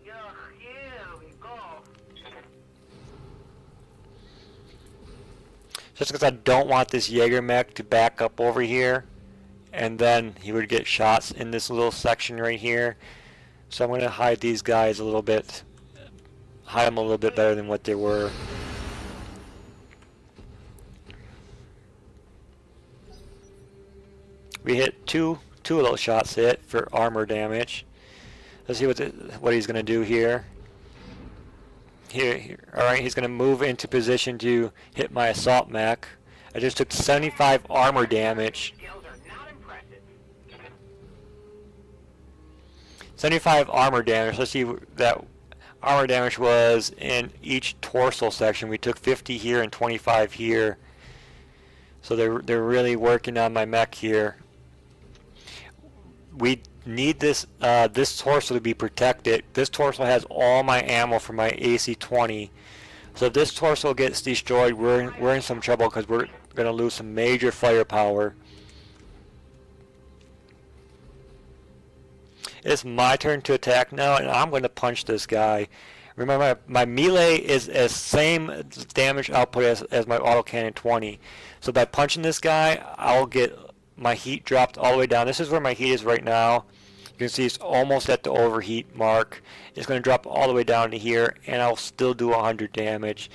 Yeah, here we go. Just because I don't want this Jaeger mech to back up over here, and then he would get shots in this little section right here. So I'm going to hide these guys a little bit, hide them a little bit better than what they were. We hit two of those shots hit for armor damage. Let's see what he's going to do here. Here. All right, he's going to move into position to hit my assault mech. I just took 75 armor damage. Skills are not impressive. 75 armor damage. Let's see, that armor damage was in each torso section. We took 50 here and 25 here. So they're really working on my mech here. We need this torso to be protected. This torso has all my ammo for my AC-20. So if this torso gets destroyed, we're in some trouble because we're going to lose some major firepower. It's my turn to attack now, and I'm going to punch this guy. Remember, my melee is as same damage output as my autocannon 20. So by punching this guy, I'll get my heat dropped all the way down. This is where my heat is right now. You can see it's almost at the overheat mark. It's going to drop all the way down to here, and I'll still do 100 damage.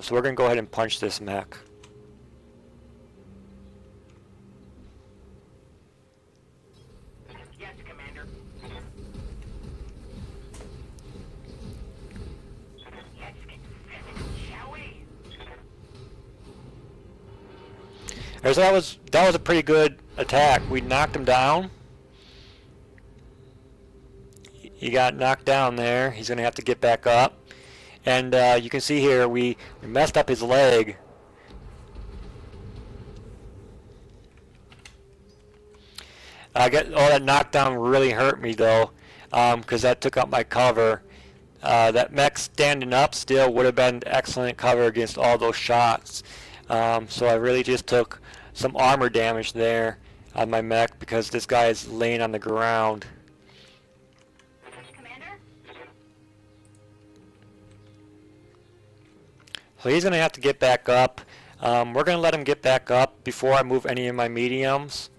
So we're going to go ahead and punch this mech. Yes, Commander. Let's get physical, shall we? So that was a pretty good attack. We knocked him down. He got knocked down there. He's going to have to get back up. And you can see here we messed up his leg. That knockdown really hurt me though, because that took up my cover. That mech standing up still would have been excellent cover against all those shots. So I really just took some armor damage there on my mech because this guy is laying on the ground. Commander? So he's going to have to get back up. We're going to let him get back up before I move any of my mediums.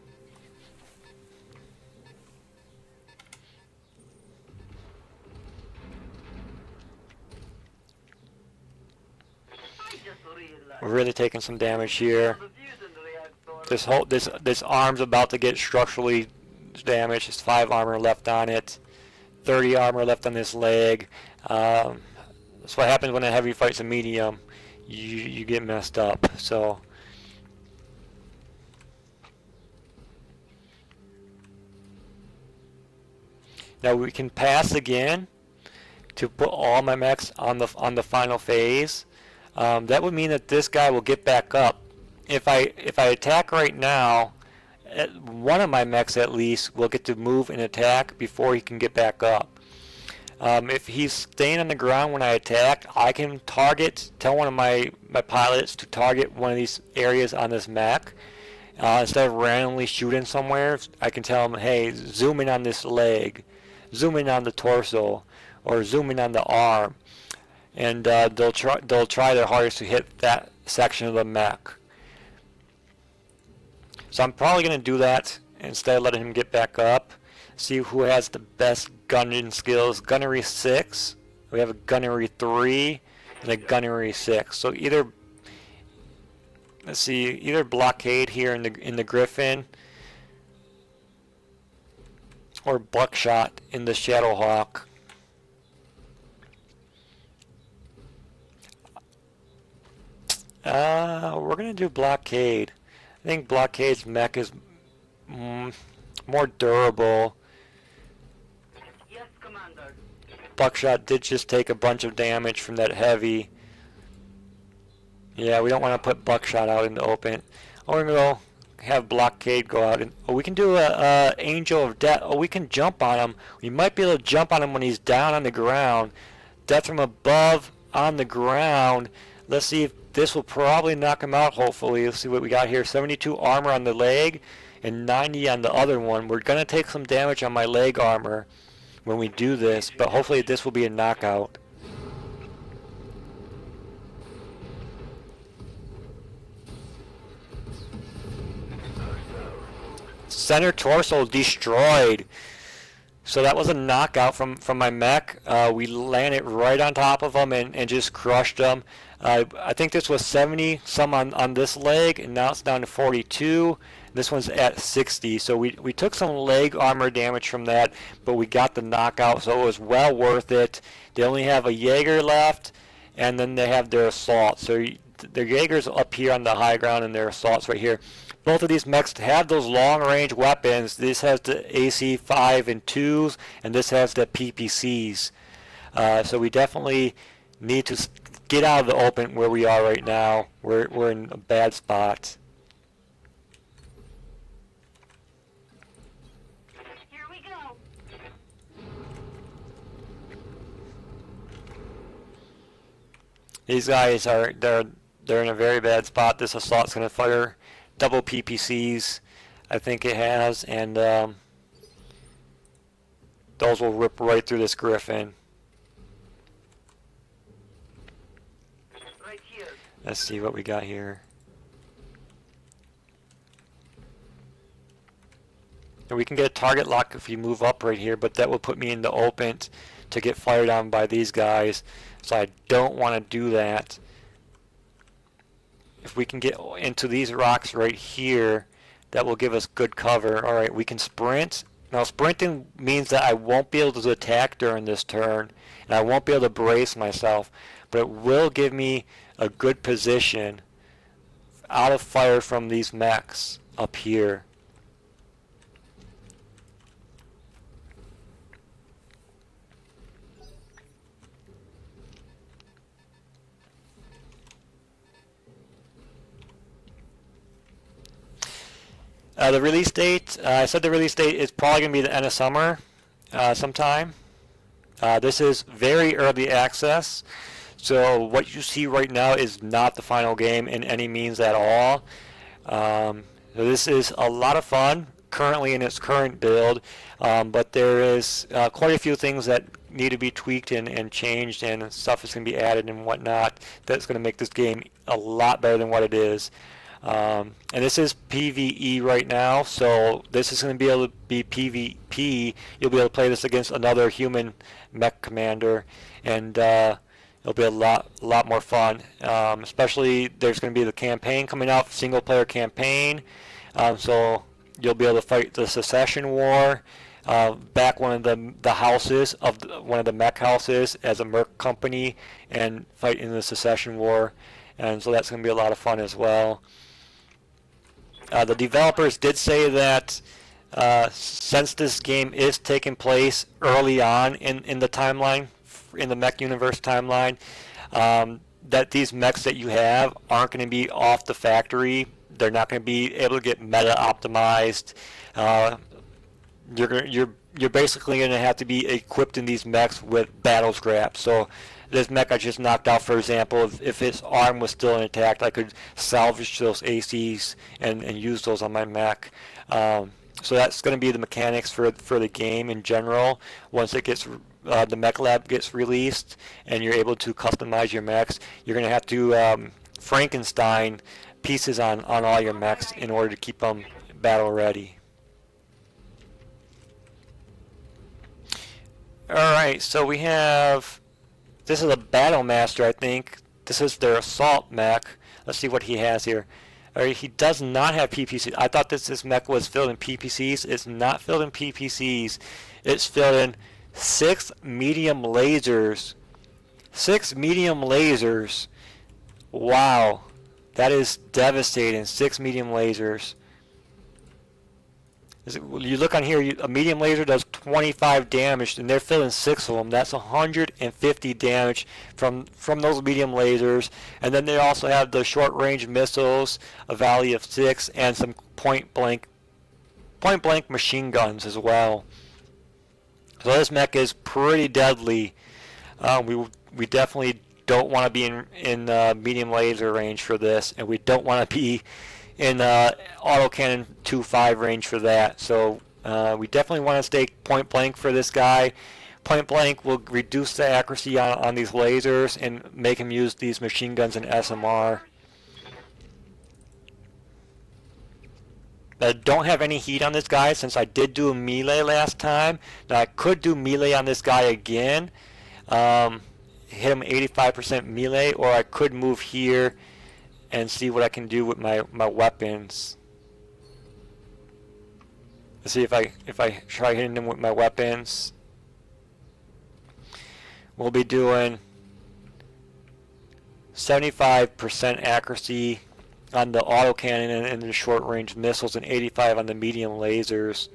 I just realized We're really taking some damage here. the fusion reactor. This arm's about to get structurally damaged. There's 5 armor left on it, 30 armor left on this leg. That's what happens when a heavy fights a medium. You get messed up. So now we can pass again to put all my mechs on the final phase. That would mean that this guy will get back up. If I attack right now, one of my mechs at least will get to move and attack before he can get back up. If he's staying on the ground when I attack, I can tell one of my pilots to target one of these areas on this mech. Instead of randomly shooting somewhere, I can tell him, hey, zoom in on this leg, zoom in on the torso, or zoom in on the arm. And they'll try their hardest to hit that section of the mech. So I'm probably going to do that instead of letting him get back up. See who has the best gunning skills. Gunnery 6. We have a Gunnery 3 and a Gunnery 6. So either Blockade here in the Griffin or Buckshot in the Shadowhawk. We're going to do Blockade. I think Blockade's mech is more durable. Yes, Commander. Buckshot did just take a bunch of damage from that heavy. Yeah, we don't want to put Buckshot out in the open. We're going to go have Blockade go out. We can do a Angel of Death. We can jump on him. We might be able to jump on him when he's down on the ground. Death from above on the ground. Let's see if this will probably knock him out, hopefully. Let's see what we got here. 72 armor on the leg and 90 on the other one. We're going to take some damage on my leg armor when we do this, but hopefully this will be a knockout. Center torso destroyed. So that was a knockout from my mech. We landed right on top of him and just crushed him. I think this was 70 some on this leg, and now it's down to 42. This one's at 60. So we took some leg armor damage from that, but we got the knockout, so it was well worth it. They only have a Jaeger left, and then they have their assault. So their Jaeger's up here on the high ground, and their assault's right here. Both of these mechs have those long-range weapons. This has the AC-5 and 2s, and this has the PPCs. So we definitely need to get out of the open where we are right now. We're in a bad spot. Here we go. These guys they're in a very bad spot. This assault's going to fire double PPCs, I think it has, and those will rip right through this Griffin. Let's see what we got here. And we can get a target lock if we move up right here, but that will put me in the open to get fired on by these guys. So I don't want to do that. If we can get into these rocks right here, that will give us good cover. Alright, we can sprint. Now sprinting means that I won't be able to attack during this turn, and I won't be able to brace myself, but it will give me a good position out of fire from these mechs up here. The release date, I said the release date is probably going to be the end of summer sometime. This is very early access, so what you see right now is not the final game in any means at all. So this is a lot of fun currently in its current build, but there is quite a few things that need to be tweaked and changed, and stuff is going to be added and whatnot that's going to make this game a lot better than what it is. And this is PvE right now, so this is going to be able to be PvP. You'll be able to play this against another human mech commander, and it'll be a lot more fun. Especially there's going to be the campaign coming out, single player campaign. So you'll be able to fight the Secession War, back one of the houses of one of the mech houses as a merc company, and fight in the Secession War. And so that's going to be a lot of fun as well. The developers did say that since this game is taking place early on in the timeline, in the mech universe timeline, that these mechs that you have aren't going to be off the factory. They're not going to be able to get meta optimized. You're basically going to have to be equipped in these mechs with battle scraps. So this mech I just knocked out, for example, if its arm was still intact, I could salvage those ACs and use those on my mech. So that's going to be the mechanics for the game in general. Once it gets the mech lab gets released and you're able to customize your mechs, you're going to have to Frankenstein pieces on all your mechs in order to keep them battle ready. Alright, so we have, this is a Battle Master, I think. This is their assault mech. Let's see what he has here. Alright, he does not have PPCs. I thought this mech was filled in PPCs. It's not filled in PPCs. It's filled in 6 medium lasers. 6 medium lasers. Wow. That is devastating. 6 medium lasers. You look on here, a medium laser does 25 damage, and they're filling 6 of them. That's 150 damage from those medium lasers. And then they also have the short-range missiles, a value of 6, and some point-blank machine guns as well. So this mech is pretty deadly. We definitely don't want to be in medium laser range for this, and we don't want to be in autocannon 2.5 range for that. So we definitely want to stay point blank for this guy. Point blank will reduce the accuracy on these lasers and make him use these machine guns and SMR. I don't have any heat on this guy since I did do a melee last time. Now I could do melee on this guy again, hit him 85% melee, or I could move here and see what I can do with my weapons. Let's see if I try hitting him with my weapons. We'll be doing 75% accuracy on the autocannon and the short range missiles, and 85 on the medium lasers.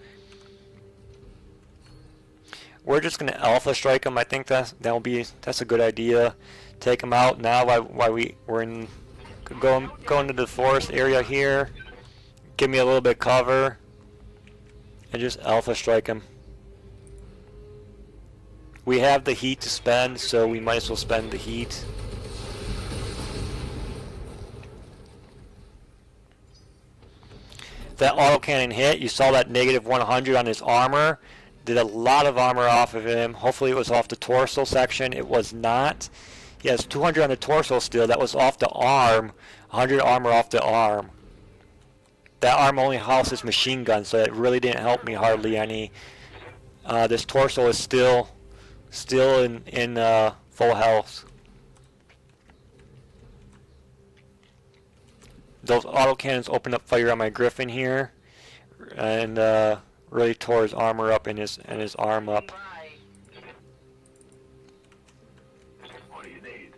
We're just gonna alpha strike him. I think that's a good idea. Take him out now while we're in. Go into the forest area here. Give me a little bit of cover, and just alpha strike him. We have the heat to spend, so we might as well spend the heat. That autocannon hit, you saw that negative 100 on his armor. Did a lot of armor off of him. Hopefully it was off the torso section. It was not. He has 200 on the torso still. That was off the arm. 100 armor off the arm. That arm only houses machine guns, so it really didn't help me hardly any. This torso is still in full health. Those autocannons opened up fire on my Griffin here, and really tore his armor up and his arm up. Bye. What do you need?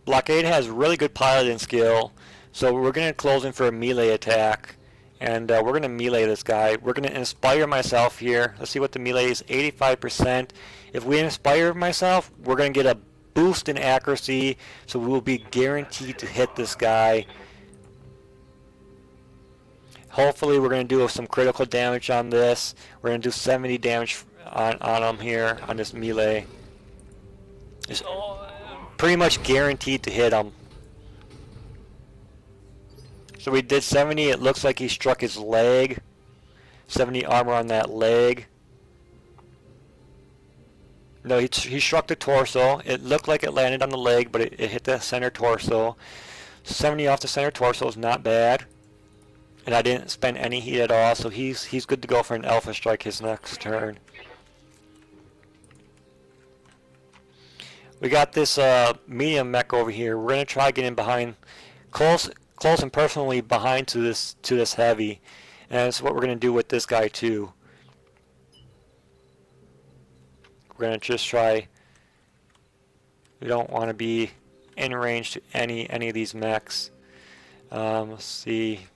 Blockade has really good piloting skill, so we're going to close in for a melee attack, and we're going to melee this guy. We're going to inspire myself here. Let's see what the melee is, 85%. If we inspire myself, we're going to get a boost in accuracy, so we will be guaranteed to hit this guy. Hopefully we're going to do some critical damage on this. We're going to do 70 damage on him here, on this melee. It's pretty much guaranteed to hit him. So we did 70. It looks like he struck his leg. 70 armor on that leg. No, he struck the torso. It looked like it landed on the leg, but it hit the center torso. 70 off the center torso is not bad. And I didn't spend any heat at all, so he's good to go for an alpha strike his next turn. We got this medium mech over here. We're gonna try getting behind, close and personally behind to this heavy, and that's what we're gonna do with this guy too. We're gonna just try. We don't want to be in range to any of these mechs. Let's see.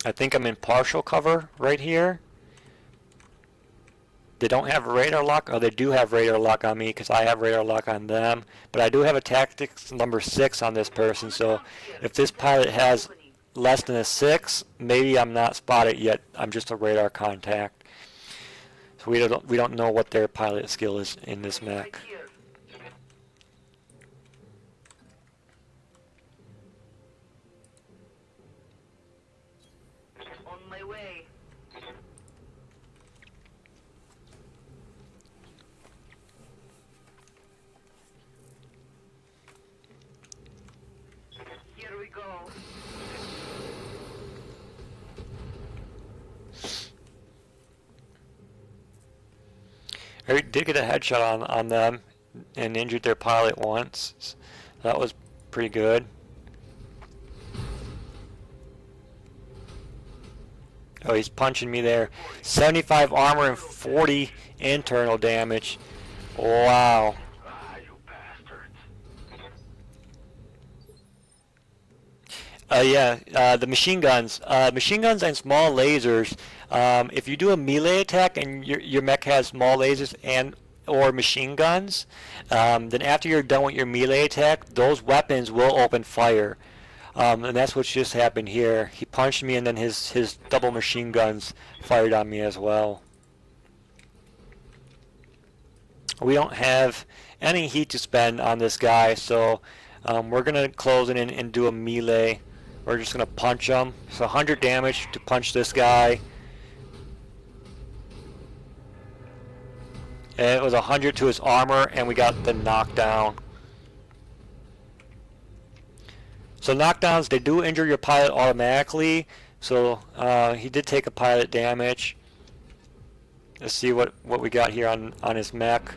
I think I'm in partial cover right here. They don't have radar lock. Oh, they do have radar lock on me because I have radar lock on them. But I do have a tactics number 6 on this person. So if this pilot has less than a 6, maybe I'm not spotted yet. I'm just a radar contact. So we don't know what their pilot skill is in this Right mech. here. On my way. Here we go. I did get a headshot on them and injured their pilot once. That was pretty good. Oh, he's punching me there. 75 armor and 40 internal damage. Wow. Ah, you bastards. The machine guns. Machine guns and small lasers. If you do a melee attack and your mech has small lasers and or machine guns, then after you're done with your melee attack, those weapons will open fire. And that's what just happened here. He punched me and then his double machine guns fired on me as well. We don't have any heat to spend on this guy, so we're going to close it in and do a melee. We're just going to punch him. So 100 damage to punch this guy. And it was 100 to his armor, and we got the knockdown. So knockdowns, they do injure your pilot automatically. So he did take a pilot damage. Let's see what we got here on his mech.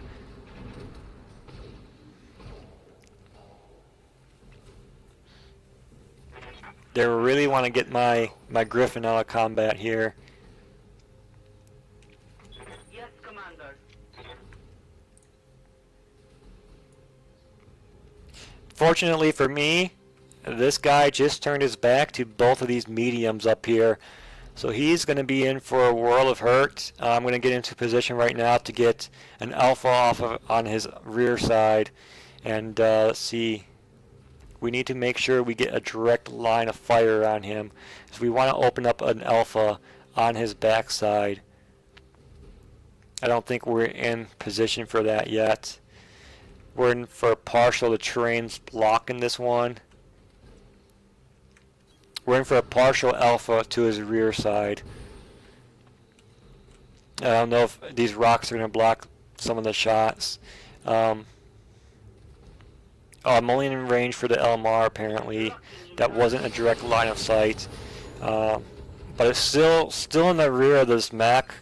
They really want to get my Griffin out of combat here. Yes, Commander. Fortunately for me, this guy just turned his back to both of these mediums up here. So he's going to be in for a world of hurt. I'm going to get into position right now to get an alpha off on his rear side. And let's see. We need to make sure we get a direct line of fire on him. So we want to open up an alpha on his backside. I don't think we're in position for that yet. We're in for a partial. The terrain's blocking this one. We're in for a partial alpha to his rear side. I don't know if these rocks are going to block some of the shots. Oh, I'm only in range for the LMR apparently. That wasn't a direct line of sight. But it's still in the rear of this mech.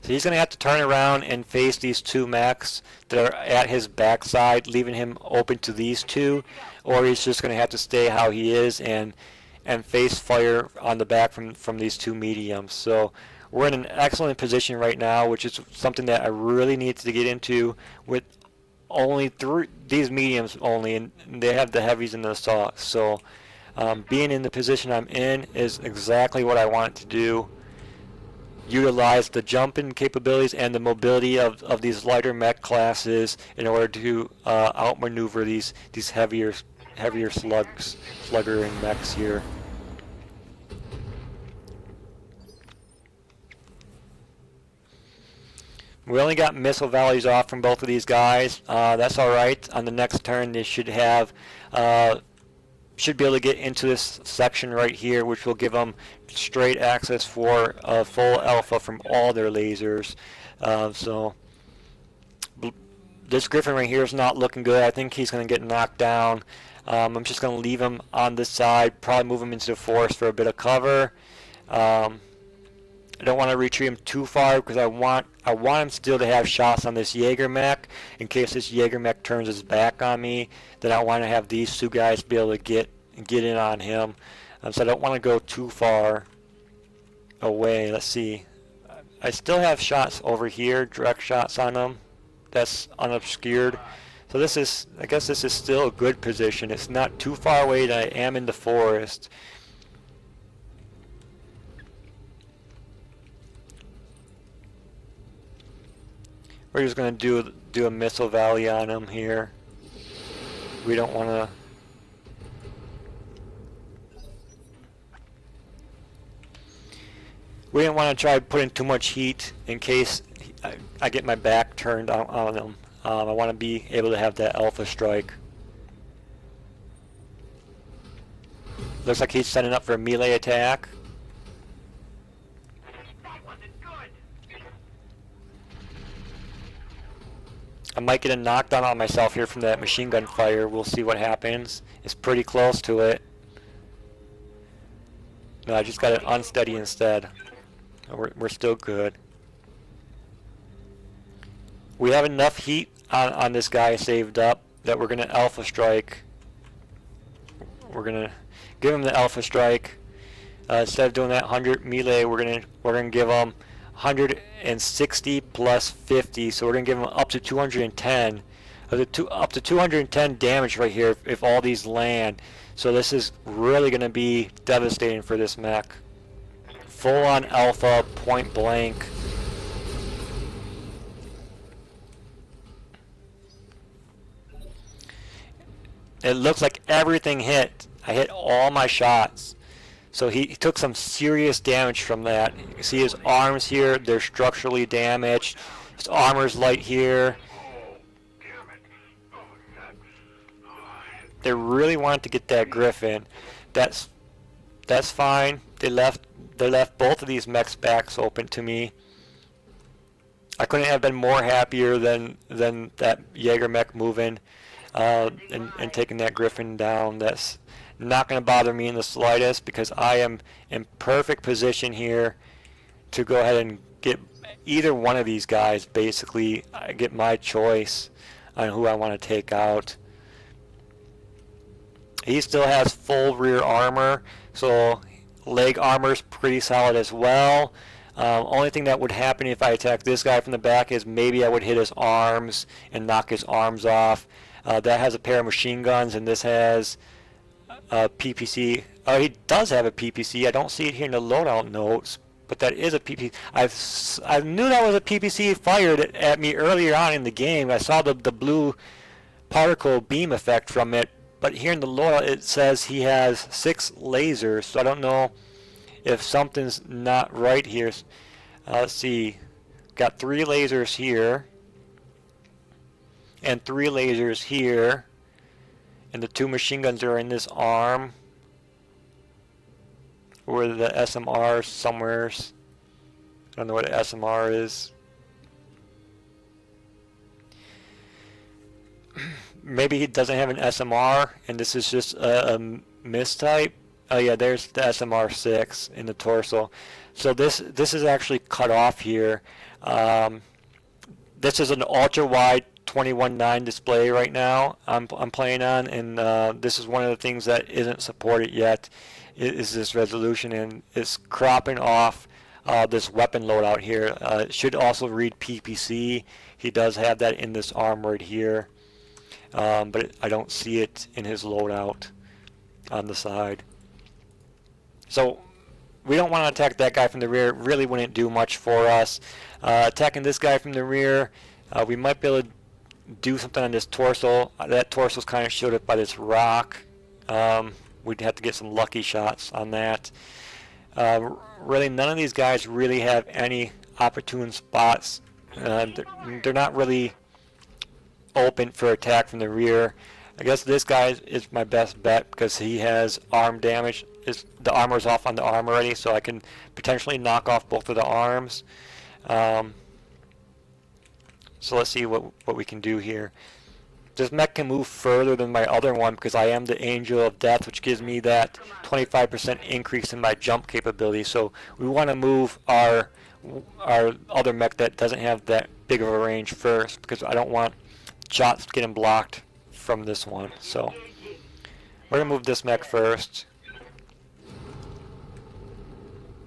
So he's going to have to turn around and face these two mechs that are at his backside, leaving him open to these two, or he's just going to have to stay how he is and face fire on the back from these two mediums. So we're in an excellent position right now, which is something that I really need to get into with only these mediums only, and they have the heavies and the assaults. So being in the position I'm in is exactly what I want to do. Utilize the jumping capabilities and the mobility of these lighter mech classes in order to outmaneuver these heavier slugger and mechs here. We only got missile values off from both of these guys. That's all right. On the next turn, they should have should be able to get into this section right here, which will give them straight access for full alpha from all their lasers. So this Griffin right here is not looking good. I think he's going to get knocked down. I'm just going to leave him on this side, probably move him into the forest for a bit of cover. I don't want to retreat him too far because I want him still to have shots on this Jaeger mech in case this Jaeger mech turns his back on me. Then I want to have these two guys be able to get in on him. So I don't want to go too far away. Let's see. I still have shots over here, direct shots on them. That's unobscured. So I guess this is still a good position. It's not too far away that I am in the forest. We're just going to do a missile volley on him here. We don't want to. We didn't want to try putting too much heat in case I get my back turned on him. I want to be able to have that alpha strike. Looks like he's setting up for a melee attack. I might get a knockdown on myself here from that machine gun fire. We'll see what happens. It's pretty close to it. No, I just got it unsteady instead. We're still good. We have enough heat on this guy saved up that we're going to alpha strike. We're going to give him the alpha strike. Instead of doing that 100 melee, we're going to give him 160 plus 50, so we're going to give him up to 210. Up to 210 damage right here if all these land. So this is really going to be devastating for this mech. Full on alpha, point blank. It looks like everything hit. I hit all my shots. So he took some serious damage from that. You can see his arms here, they're structurally damaged. His armor's light here. They really wanted to get that Griffin. That's fine. They left both of these mechs backs open to me. I couldn't have been more happier than that Jaeger mech moving and taking that Griffin down. That's not going to bother me in the slightest because I am in perfect position here to go ahead and get either one of these guys. Basically, I get my choice on who I want to take out. He still has full rear armor, so leg armor is pretty solid as well. Only thing that would happen if I attack this guy from the back is maybe I would hit his arms and knock his arms off. That has a pair of machine guns, and this has PPC. Oh, he does have a PPC. I don't see it here in the loadout notes, but that is a PPC. I knew that was a PPC fired at me earlier on in the game. I saw the blue particle beam effect from it, but here in the loadout it says he has 6 lasers, so I don't know if something's not right here. Let's see. Got 3 lasers here. And 3 lasers here. And the 2 machine guns are in this arm. Or the SMR somewheres. I don't know what an SMR is. Maybe he doesn't have an SMR, and this is just a mistype. Oh yeah, there's the SMR6 in the torso. So this is actually cut off here. This is an ultra-wide 21:9 display right now. I'm playing on, and this is one of the things that isn't supported yet. Is this resolution, and it's cropping off this weapon loadout here. It should also read PPC. He does have that in this arm right here, but I don't see it in his loadout on the side. So we don't want to attack that guy from the rear. It really wouldn't do much for us. Attacking this guy from the rear, we might be able to do something on this torso. That torso is kind of shielded by this rock. We'd have to get some lucky shots on that. Really, none of these guys really have any opportune spots. They're not really open for attack from the rear. I guess this guy is my best bet because he has arm damage. The armor's off on the arm already, so I can potentially knock off both of the arms. So let's see what we can do here. This mech can move further than my other one because I am the Angel of Death, which gives me that 25% increase in my jump capability. So we want to move our other mech that doesn't have that big of a range first because I don't want shots getting blocked from this one. So we're going to move this mech first.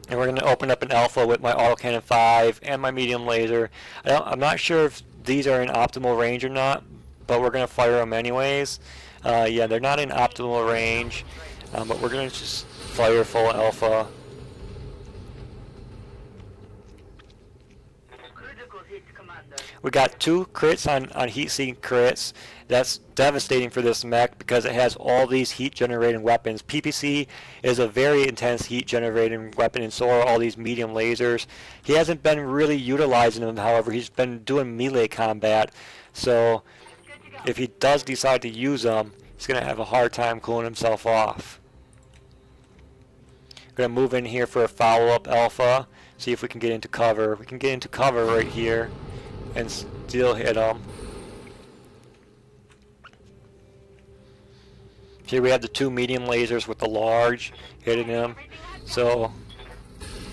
And we're going to open up an alpha with my autocannon 5 and my medium laser. I'm not sure if these are in optimal range or not, but we're going to fire them anyways. Yeah, they're not in optimal range, but we're going to just fire full alpha. Critical hit, Commander. We got 2 crits on heat sink crits. That's devastating for this mech because it has all these heat generating weapons. PPC is a very intense heat generating weapon, and so are all these medium lasers. He hasn't been really utilizing them, however. He's been doing melee combat. So if he does decide to use them, he's going to have a hard time cooling himself off. We're going to move in here for a follow-up alpha, see if we can get into cover. We can get into cover right here and still hit him. Here we have the 2 medium lasers with the large hitting him. So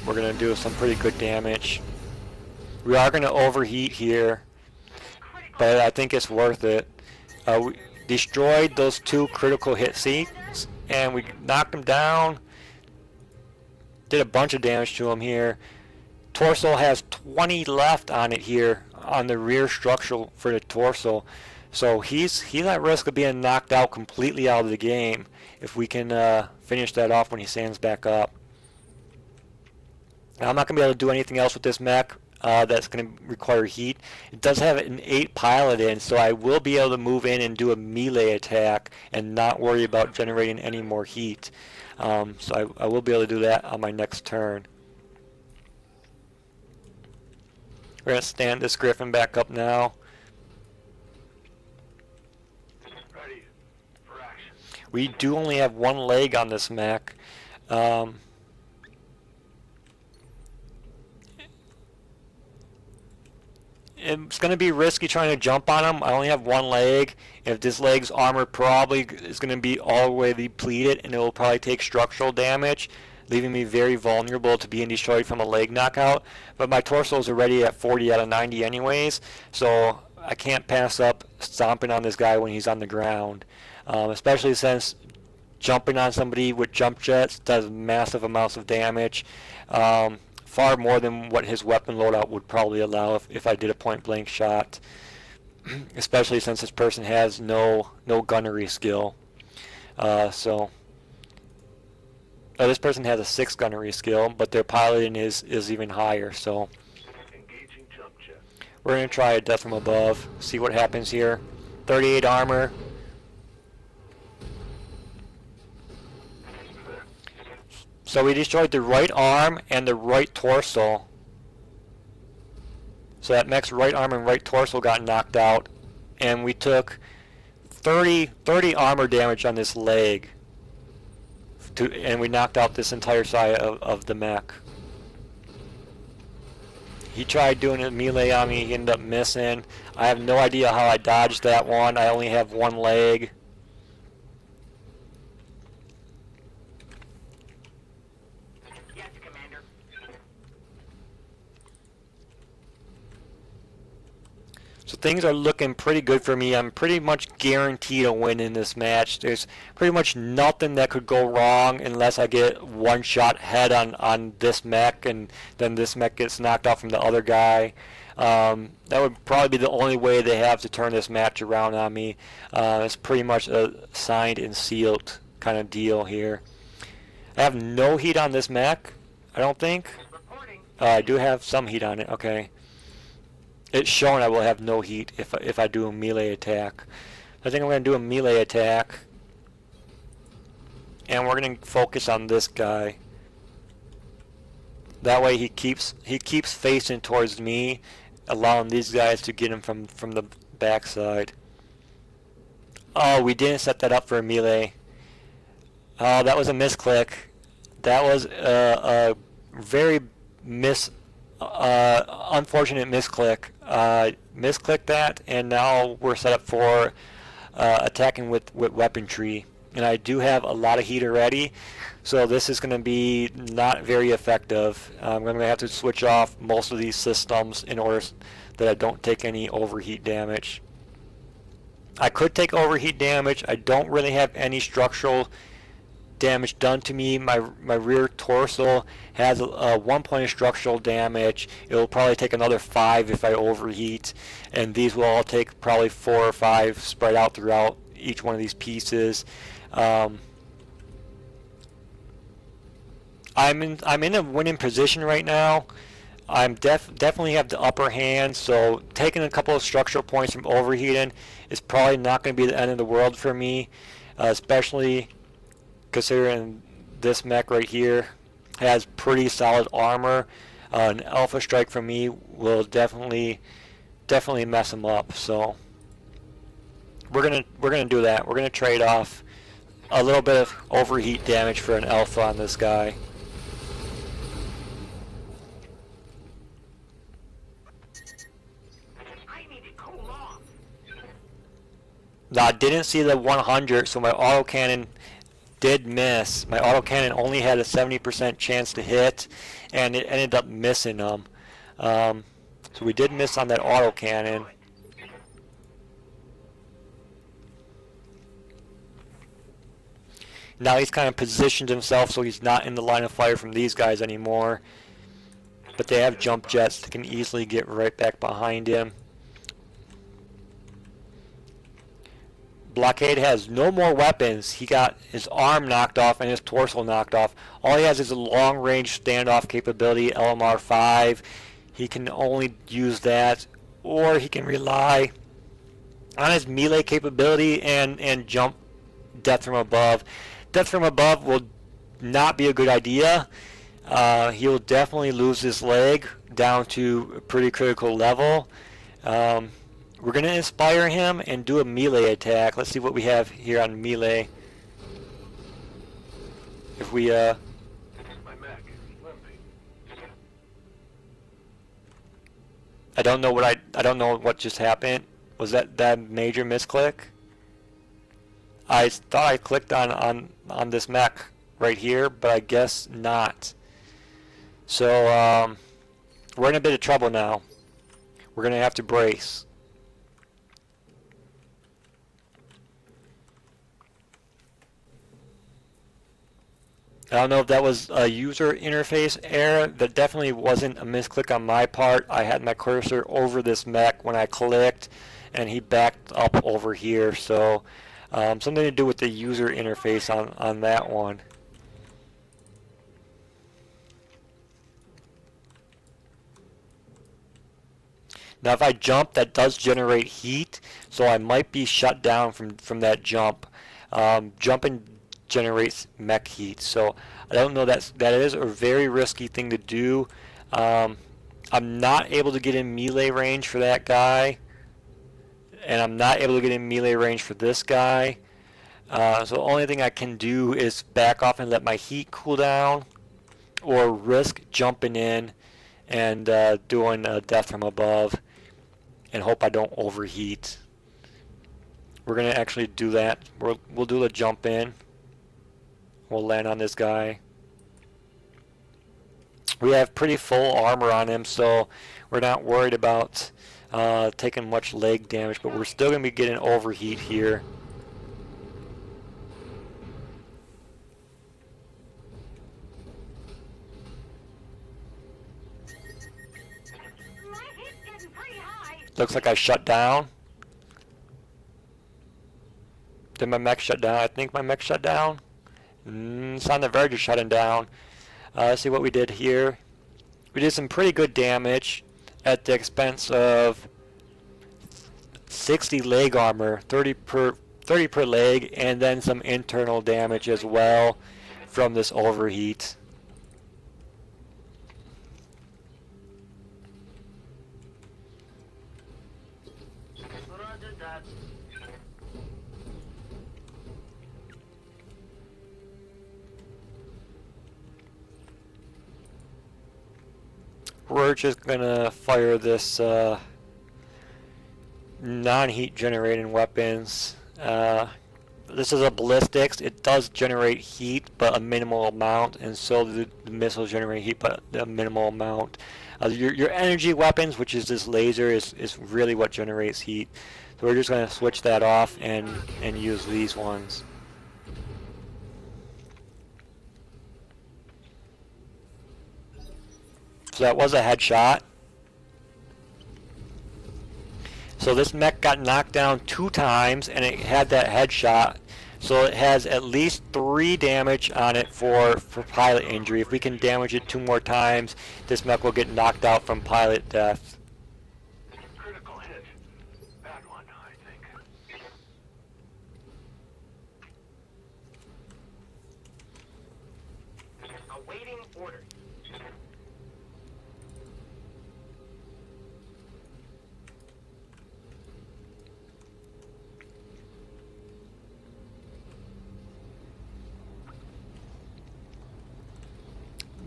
we're going to do some pretty good damage. We are going to overheat here, but I think it's worth it. We destroyed those 2 critical hit sinks, and we knocked them down. Did a bunch of damage to him here. Torso has 20 left on it here on the rear structure for the torso. So he's at risk of being knocked out completely out of the game if we can finish that off when he stands back up. Now, I'm not going to be able to do anything else with this mech. That's going to require heat. It does have an 8 pilot in, so I will be able to move in and do a melee attack and not worry about generating any more heat. So I will be able to do that on my next turn. We're going to stand this Griffin back up now. Ready for action. We do only have 1 leg on this mech. It's going to be risky trying to jump on him. I only have 1 leg. If this leg's armor probably is going to be all the way depleted, and it will probably take structural damage, leaving me very vulnerable to being destroyed from a leg knockout. But my torso is already at 40 out of 90 anyways, so I can't pass up stomping on this guy when he's on the ground, especially since jumping on somebody with jump jets does massive amounts of damage. Far more than what his weapon loadout would probably allow if I did a point-blank shot, especially since this person has no gunnery skill. This person has a 6 gunnery skill, but their piloting is even higher. So Engaging jump jet. we're going to try a death from above, see what happens here. 38 armor. So we destroyed the right arm and the right torso. So that mech's right arm and right torso got knocked out, and we took 30 armor damage on this leg. And we knocked out this entire side of the mech. He tried doing a melee on me, he ended up missing. I have no idea how I dodged that one. I only have one leg. Yes, Commander. So things are looking pretty good for me. I'm pretty much guaranteed a win in this match. There's pretty much nothing that could go wrong unless I get one shot head on this mech, and then this mech gets knocked off from the other guy. That would probably be the only way they have to turn this match around on me. It's pretty much a signed and sealed kind of deal here. I have no heat on this mech, I don't think. Reporting. I do have some heat on it, okay. It's showing I will have no heat if I do a melee attack. I think I'm going to do a melee attack. And we're going to focus on this guy. That way he keeps facing towards me, allowing these guys to get him from the backside. Oh, we didn't set that up for a melee. Oh, that was a misclick. That was a very unfortunate misclick. Misclicked that, and now we're set up for attacking with weaponry. And I do have a lot of heat already, so this is going to be not very effective. I'm going to have to switch off most of these systems in order that I don't take any overheat damage. I could take overheat damage. I don't really have any structural damage done to me. My rear torso has 1 point of structural damage. It will probably take another 5 if I overheat, and these will all take probably 4 or 5 spread out throughout each one of these pieces. I'm in a winning position right now. I'm definitely have the upper hand, so taking a couple of structural points from overheating is probably not going to be the end of the world for me, especially considering this mech right here has pretty solid armor. An alpha strike from me will definitely mess him up. So we're gonna do that. We're gonna trade off a little bit of overheat damage for an alpha on this guy. I need to cool off. Now I didn't see the 100, so my autocannon did miss. My autocannon only had a 70% chance to hit, and it ended up missing them. So we did miss on that autocannon. Now he's kind of positioned himself so he's not in the line of fire from these guys anymore. But they have jump jets that can easily get right back behind him. Blockade has no more weapons. He got his arm knocked off and his torso knocked off. All he has is a long-range standoff capability, LMR 5. He can only use that, or he can rely on his melee capability and jump death from above. Death from above will not be a good idea. He'll definitely lose his leg down to a pretty critical level. We're going to inspire him and do a melee attack. Let's see what we have here on melee. If we My mech, limping. I don't know what just happened. Was that major misclick? I thought I clicked on this mech right here, but I guess not. So we're in a bit of trouble now. We're going to have to brace. I don't know if that was a user interface error. That definitely wasn't a misclick on my part. I had my cursor over this mech when I clicked, and he backed up over here. So something to do with the user interface on that one. Now if I jump, that does generate heat, so I might be shut down from that jump. Jumping generates mech heat. So I don't know, that is a very risky thing to do. I'm not able to get in melee range for that guy, and I'm not able to get in melee range for this guy. So the only thing I can do is back off and let my heat cool down, or risk jumping in and doing death from above and hope I don't overheat. We're going to actually do that. We'll do the jump in. We'll land on this guy. We have pretty full armor on him, so we're not worried about taking much leg damage, but we're still going to be getting overheat here. My hit's getting pretty high. Looks like I shut down. Did my mech shut down? I think my mech shut down. It's on the verge of shutting down. Let's see what we did here. We did some pretty good damage at the expense of 60 leg armor, 30 per leg, and then some internal damage as well from this overheat. Roger that. We're just gonna fire this non-heat generating weapons. This is a ballistics. It does generate heat, but a minimal amount, and so the missiles generate heat, but a minimal amount. Your energy weapons, which is this laser, is really what generates heat. So we're just gonna switch that off and use these ones. So that was a headshot. So this mech got knocked down 2 times and it had that headshot. So it has at least 3 damage on it for pilot injury. If we can damage it 2 more times, this mech will get knocked out from pilot death. Critical hit. Bad one, I think. Awaiting orders.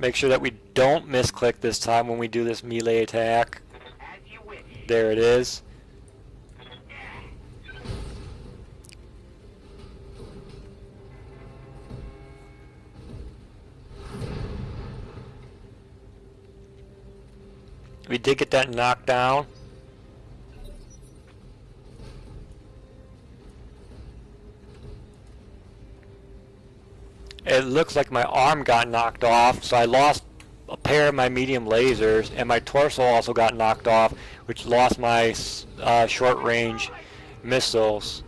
Make sure that we don't misclick this time when we do this melee attack. As you wish. There it is. We did get that knocked down. It looks like my arm got knocked off, so I lost a pair of my medium lasers, and my torso also got knocked off, which lost my short-range missiles.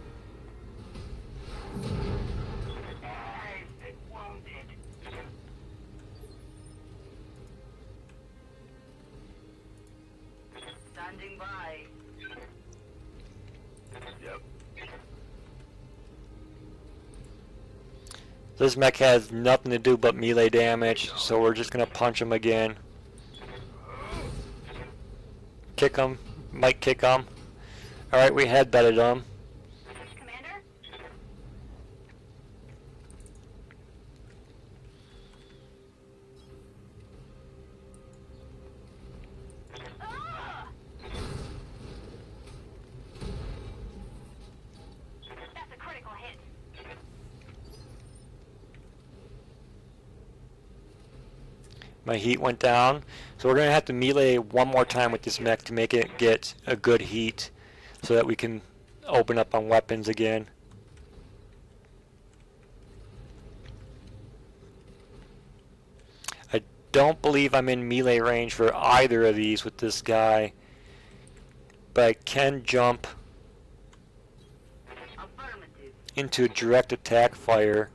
Wounded. Standing by. Yep. This mech has nothing to do but melee damage, so we're just gonna punch him again. Kick him, might kick him. Alright, we headbutted him. Commander? Ah! That's a critical hit. My heat went down, so we're gonna have to melee one more time with this mech to make it get a good heat so that we can open up on weapons again. I don't believe I'm in melee range for either of these with this guy, but I can jump Affirmative. into direct attack fire.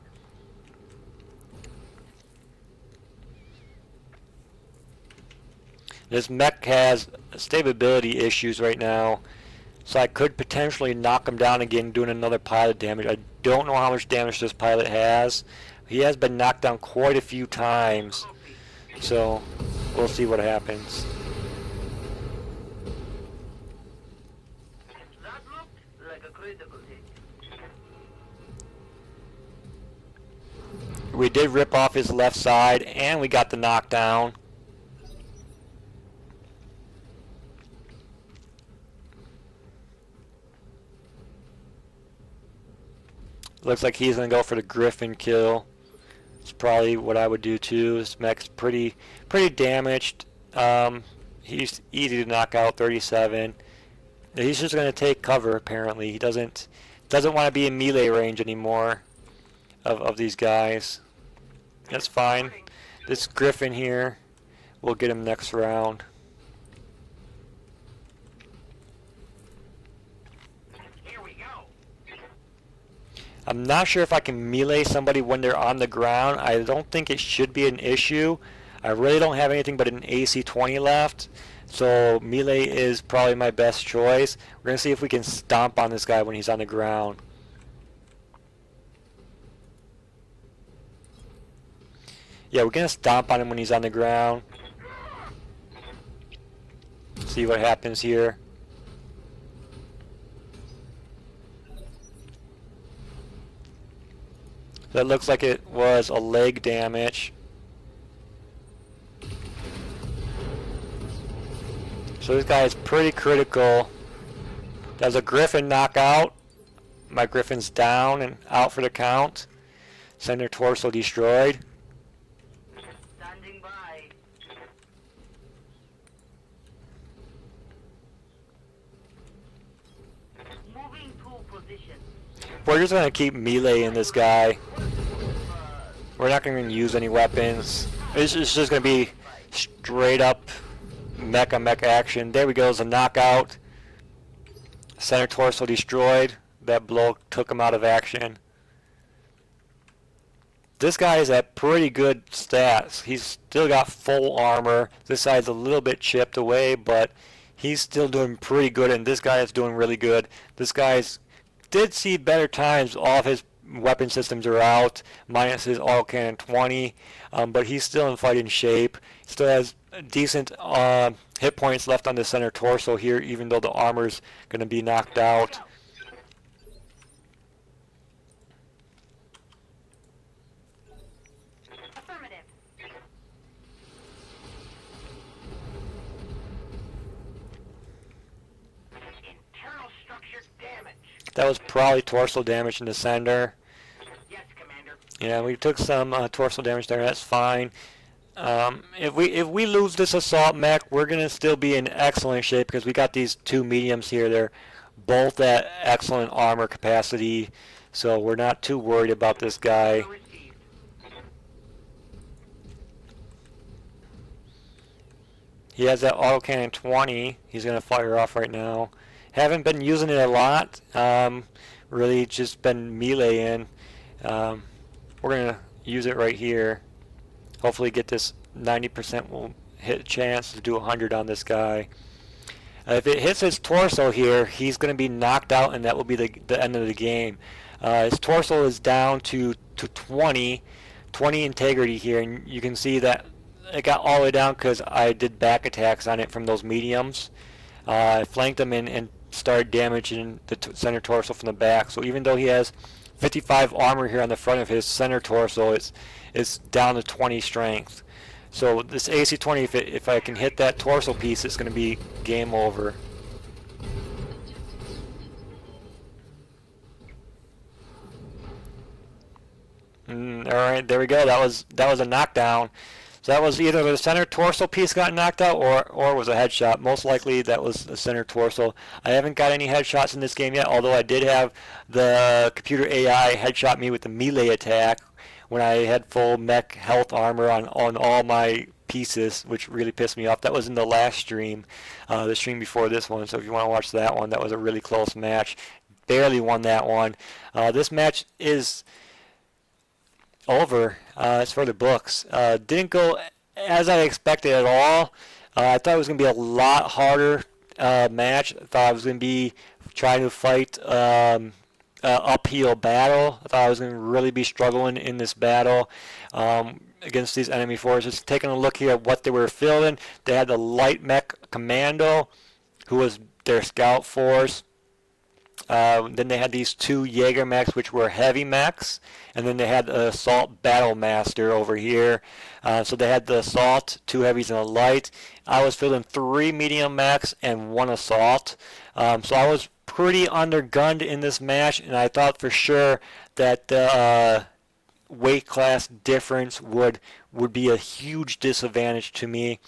This mech has stability issues right now, So I could potentially knock him down again doing another pilot damage. I don't know how much damage this pilot has. He has been knocked down quite a few times. So we'll see what happens. That looked like a critical hit. We did rip off his left side, and we got the knockdown. Looks like he's going to go for the Griffin kill. It's probably what I would do too. This mech's pretty damaged. He's easy to knock out, 37. He's just going to take cover apparently. He doesn't want to be in melee range anymore of these guys. That's fine. This Griffin here, we'll get him next round. Here we go. I'm not sure if I can melee somebody when they're on the ground. I don't think it should be an issue. I really don't have anything but an AC-20 left, so melee is probably my best choice. We're going to see if we can stomp on this guy when he's on the ground. Yeah, we're going to stomp on him when he's on the ground. See what happens here. That looks like it was a leg damage. So this guy is pretty critical. Does a Griffin knockout? My Griffin's down and out for the count. Center torso destroyed. Standing by. Moving to position. We're just going to keep meleeing this guy. We're not going to use any weapons. It's just going to be straight up mech on mech action. There we go, it's a knockout. Center torso destroyed. That blow took him out of action. This guy is at pretty good stats. He's still got full armor. This side's a little bit chipped away, but he's still doing pretty good, and this guy is doing really good. This guy's did see better times. All of his weapon systems are out, minus his auto cannon 20, but he's still in fighting shape. Still has decent hit points left on the center torso here, even though the armor's going to be knocked out. Affirmative. Internal structure damage. That was probably torso damage in the center. Yes, Commander. Yeah, we took some torso damage there. That's fine. If we lose this assault mech, we're gonna still be in excellent shape because we got these two mediums here. They're both at excellent armor capacity, so we're not too worried about this guy. Received. He has that autocannon 20. He's gonna fire off right now. Haven't been using it a lot. Really just been meleeing. We're gonna use it right here. Hopefully get this 90% will hit chance to do 100 on this guy. If it hits his torso here, he's going to be knocked out, and that will be the end of the game. His torso is down to 20 integrity here, and you can see that it got all the way down because I did back attacks on it from those mediums. I flanked him and started damaging the center torso from the back. So even though he has 55 armor here on the front of his center torso, it's down to 20 strength. So this AC-20, if I can hit that torso piece, it's going to be game over. All right, there we go. That was a knockdown. So that was either the center torso piece got knocked out or was a headshot. Most likely that was the center torso. I haven't got any headshots in this game yet, although I did have the computer AI headshot me with the melee attack when I had full mech health armor on all my pieces, which really pissed me off. That was in the last stream, the stream before this one, so if you want to watch that one, that was a really close match. Barely won that one. This match is over. It's for the books. Didn't go as I expected at all. I thought it was going to be a lot harder match. I thought it was going to be trying to fight uphill battle. I thought I was going to really be struggling in this battle against these enemy forces. Taking a look here at what they were fielding, they had the light mech commando, who was their scout force. Then they had these two Jaeger mechs, which were heavy mechs, and then they had the assault battle master over here. So they had the assault, two heavies, and a light. I was fielding 3 medium mechs and 1 assault. So I was pretty undergunned in this match, and I thought for sure that the weight class difference would be a huge disadvantage to me.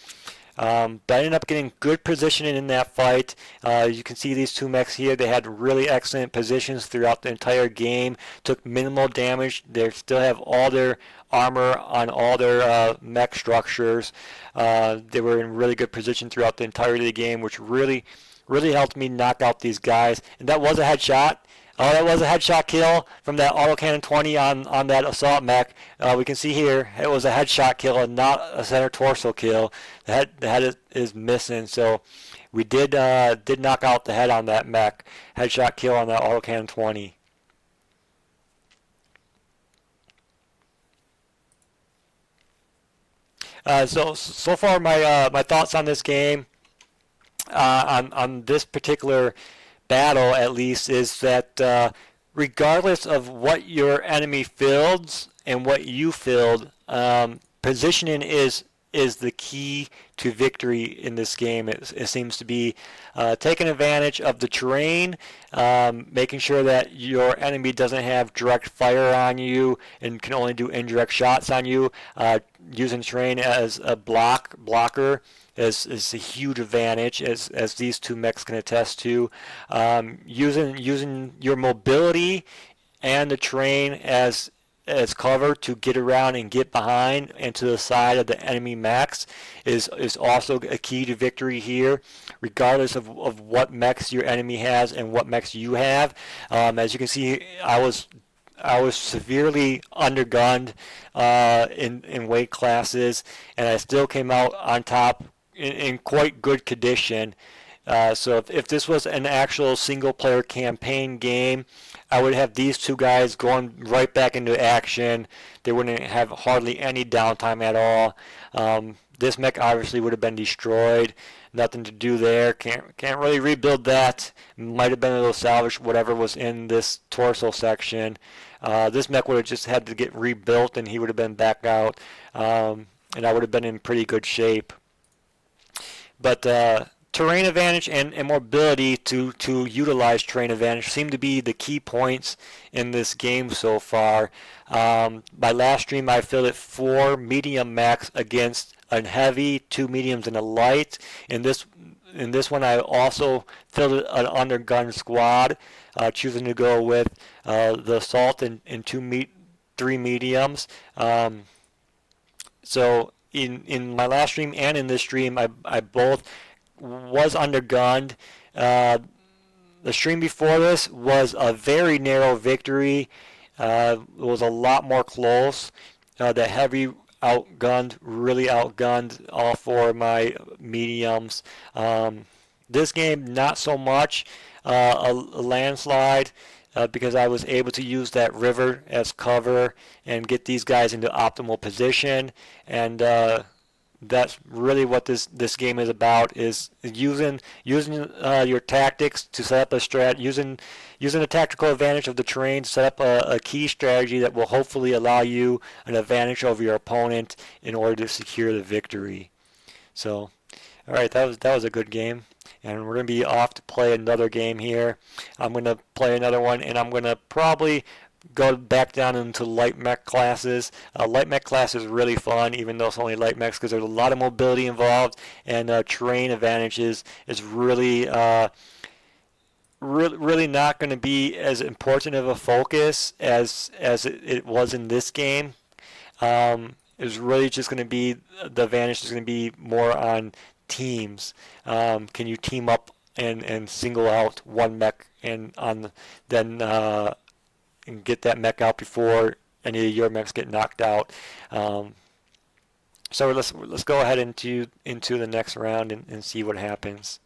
But I ended up getting good positioning in that fight. You can see these two mechs here. They had really excellent positions throughout the entire game. Took minimal damage. They still have all their armor on all their mech structures. They were in really good position throughout the entirety of the game, which really helped me knock out these guys. And that was a headshot. Oh, that was a headshot kill from that autocannon 20 on that assault mech. We can see here it was a headshot kill and not a center torso kill. The head is missing, so we did knock out the head on that mech. Headshot kill on that autocannon 20. So far my thoughts on this game, on this particular battle at least, is that regardless of what your enemy fields and what you field, positioning is the key to victory in this game. It seems to be taking advantage of the terrain, making sure that your enemy doesn't have direct fire on you and can only do indirect shots on you. Using terrain as a blocker is a huge advantage, as these two mechs can attest to. Using your mobility and the terrain as cover to get around and get behind and to the side of the enemy mechs is also a key to victory here, regardless of what mechs your enemy has and what mechs you have. As you can see, I was severely undergunned in weight classes, and I still came out on top in quite good condition. So if this was an actual single-player campaign game, I would have these two guys going right back into action. They wouldn't have hardly any downtime at all. This mech obviously would have been destroyed. Nothing to do there. Can't really rebuild that. Might have been a little salvage whatever was in this torso section. This mech would have just had to get rebuilt, and he would have been back out, and I would have been in pretty good shape. But terrain advantage and mobility to utilize terrain advantage seem to be the key points in this game so far. My last stream I filled it 4 medium mechs against a heavy, 2 mediums, and a light. In this one I also filled it an undergun squad, choosing to go with the assault and 3 mediums. So in my last stream and in this stream, I both was undergunned. The stream before this was a very narrow victory. It was a lot more close. The heavy really outgunned all 4 of my mediums. This game, not so much. A landslide, because I was able to use that river as cover and get these guys into optimal position, and that's really what this game is about, is using your tactics to set up a using the tactical advantage of the terrain to set up a key strategy that will hopefully allow you an advantage over your opponent in order to secure the victory. So, all right, that was a good game, and we're going to be off to play another game here. I'm going to play another one, and I'm going to probably go back down into light mech classes. Light mech class is really fun, even though it's only light mechs, because there's a lot of mobility involved, and terrain advantages is really not going to be as important of a focus as it was in this game. It's really just going to be, the advantage is going to be more on teams. Can you team up and single out one mech and get that mech out before any of your mechs get knocked out. So let's go ahead into the next round and see what happens.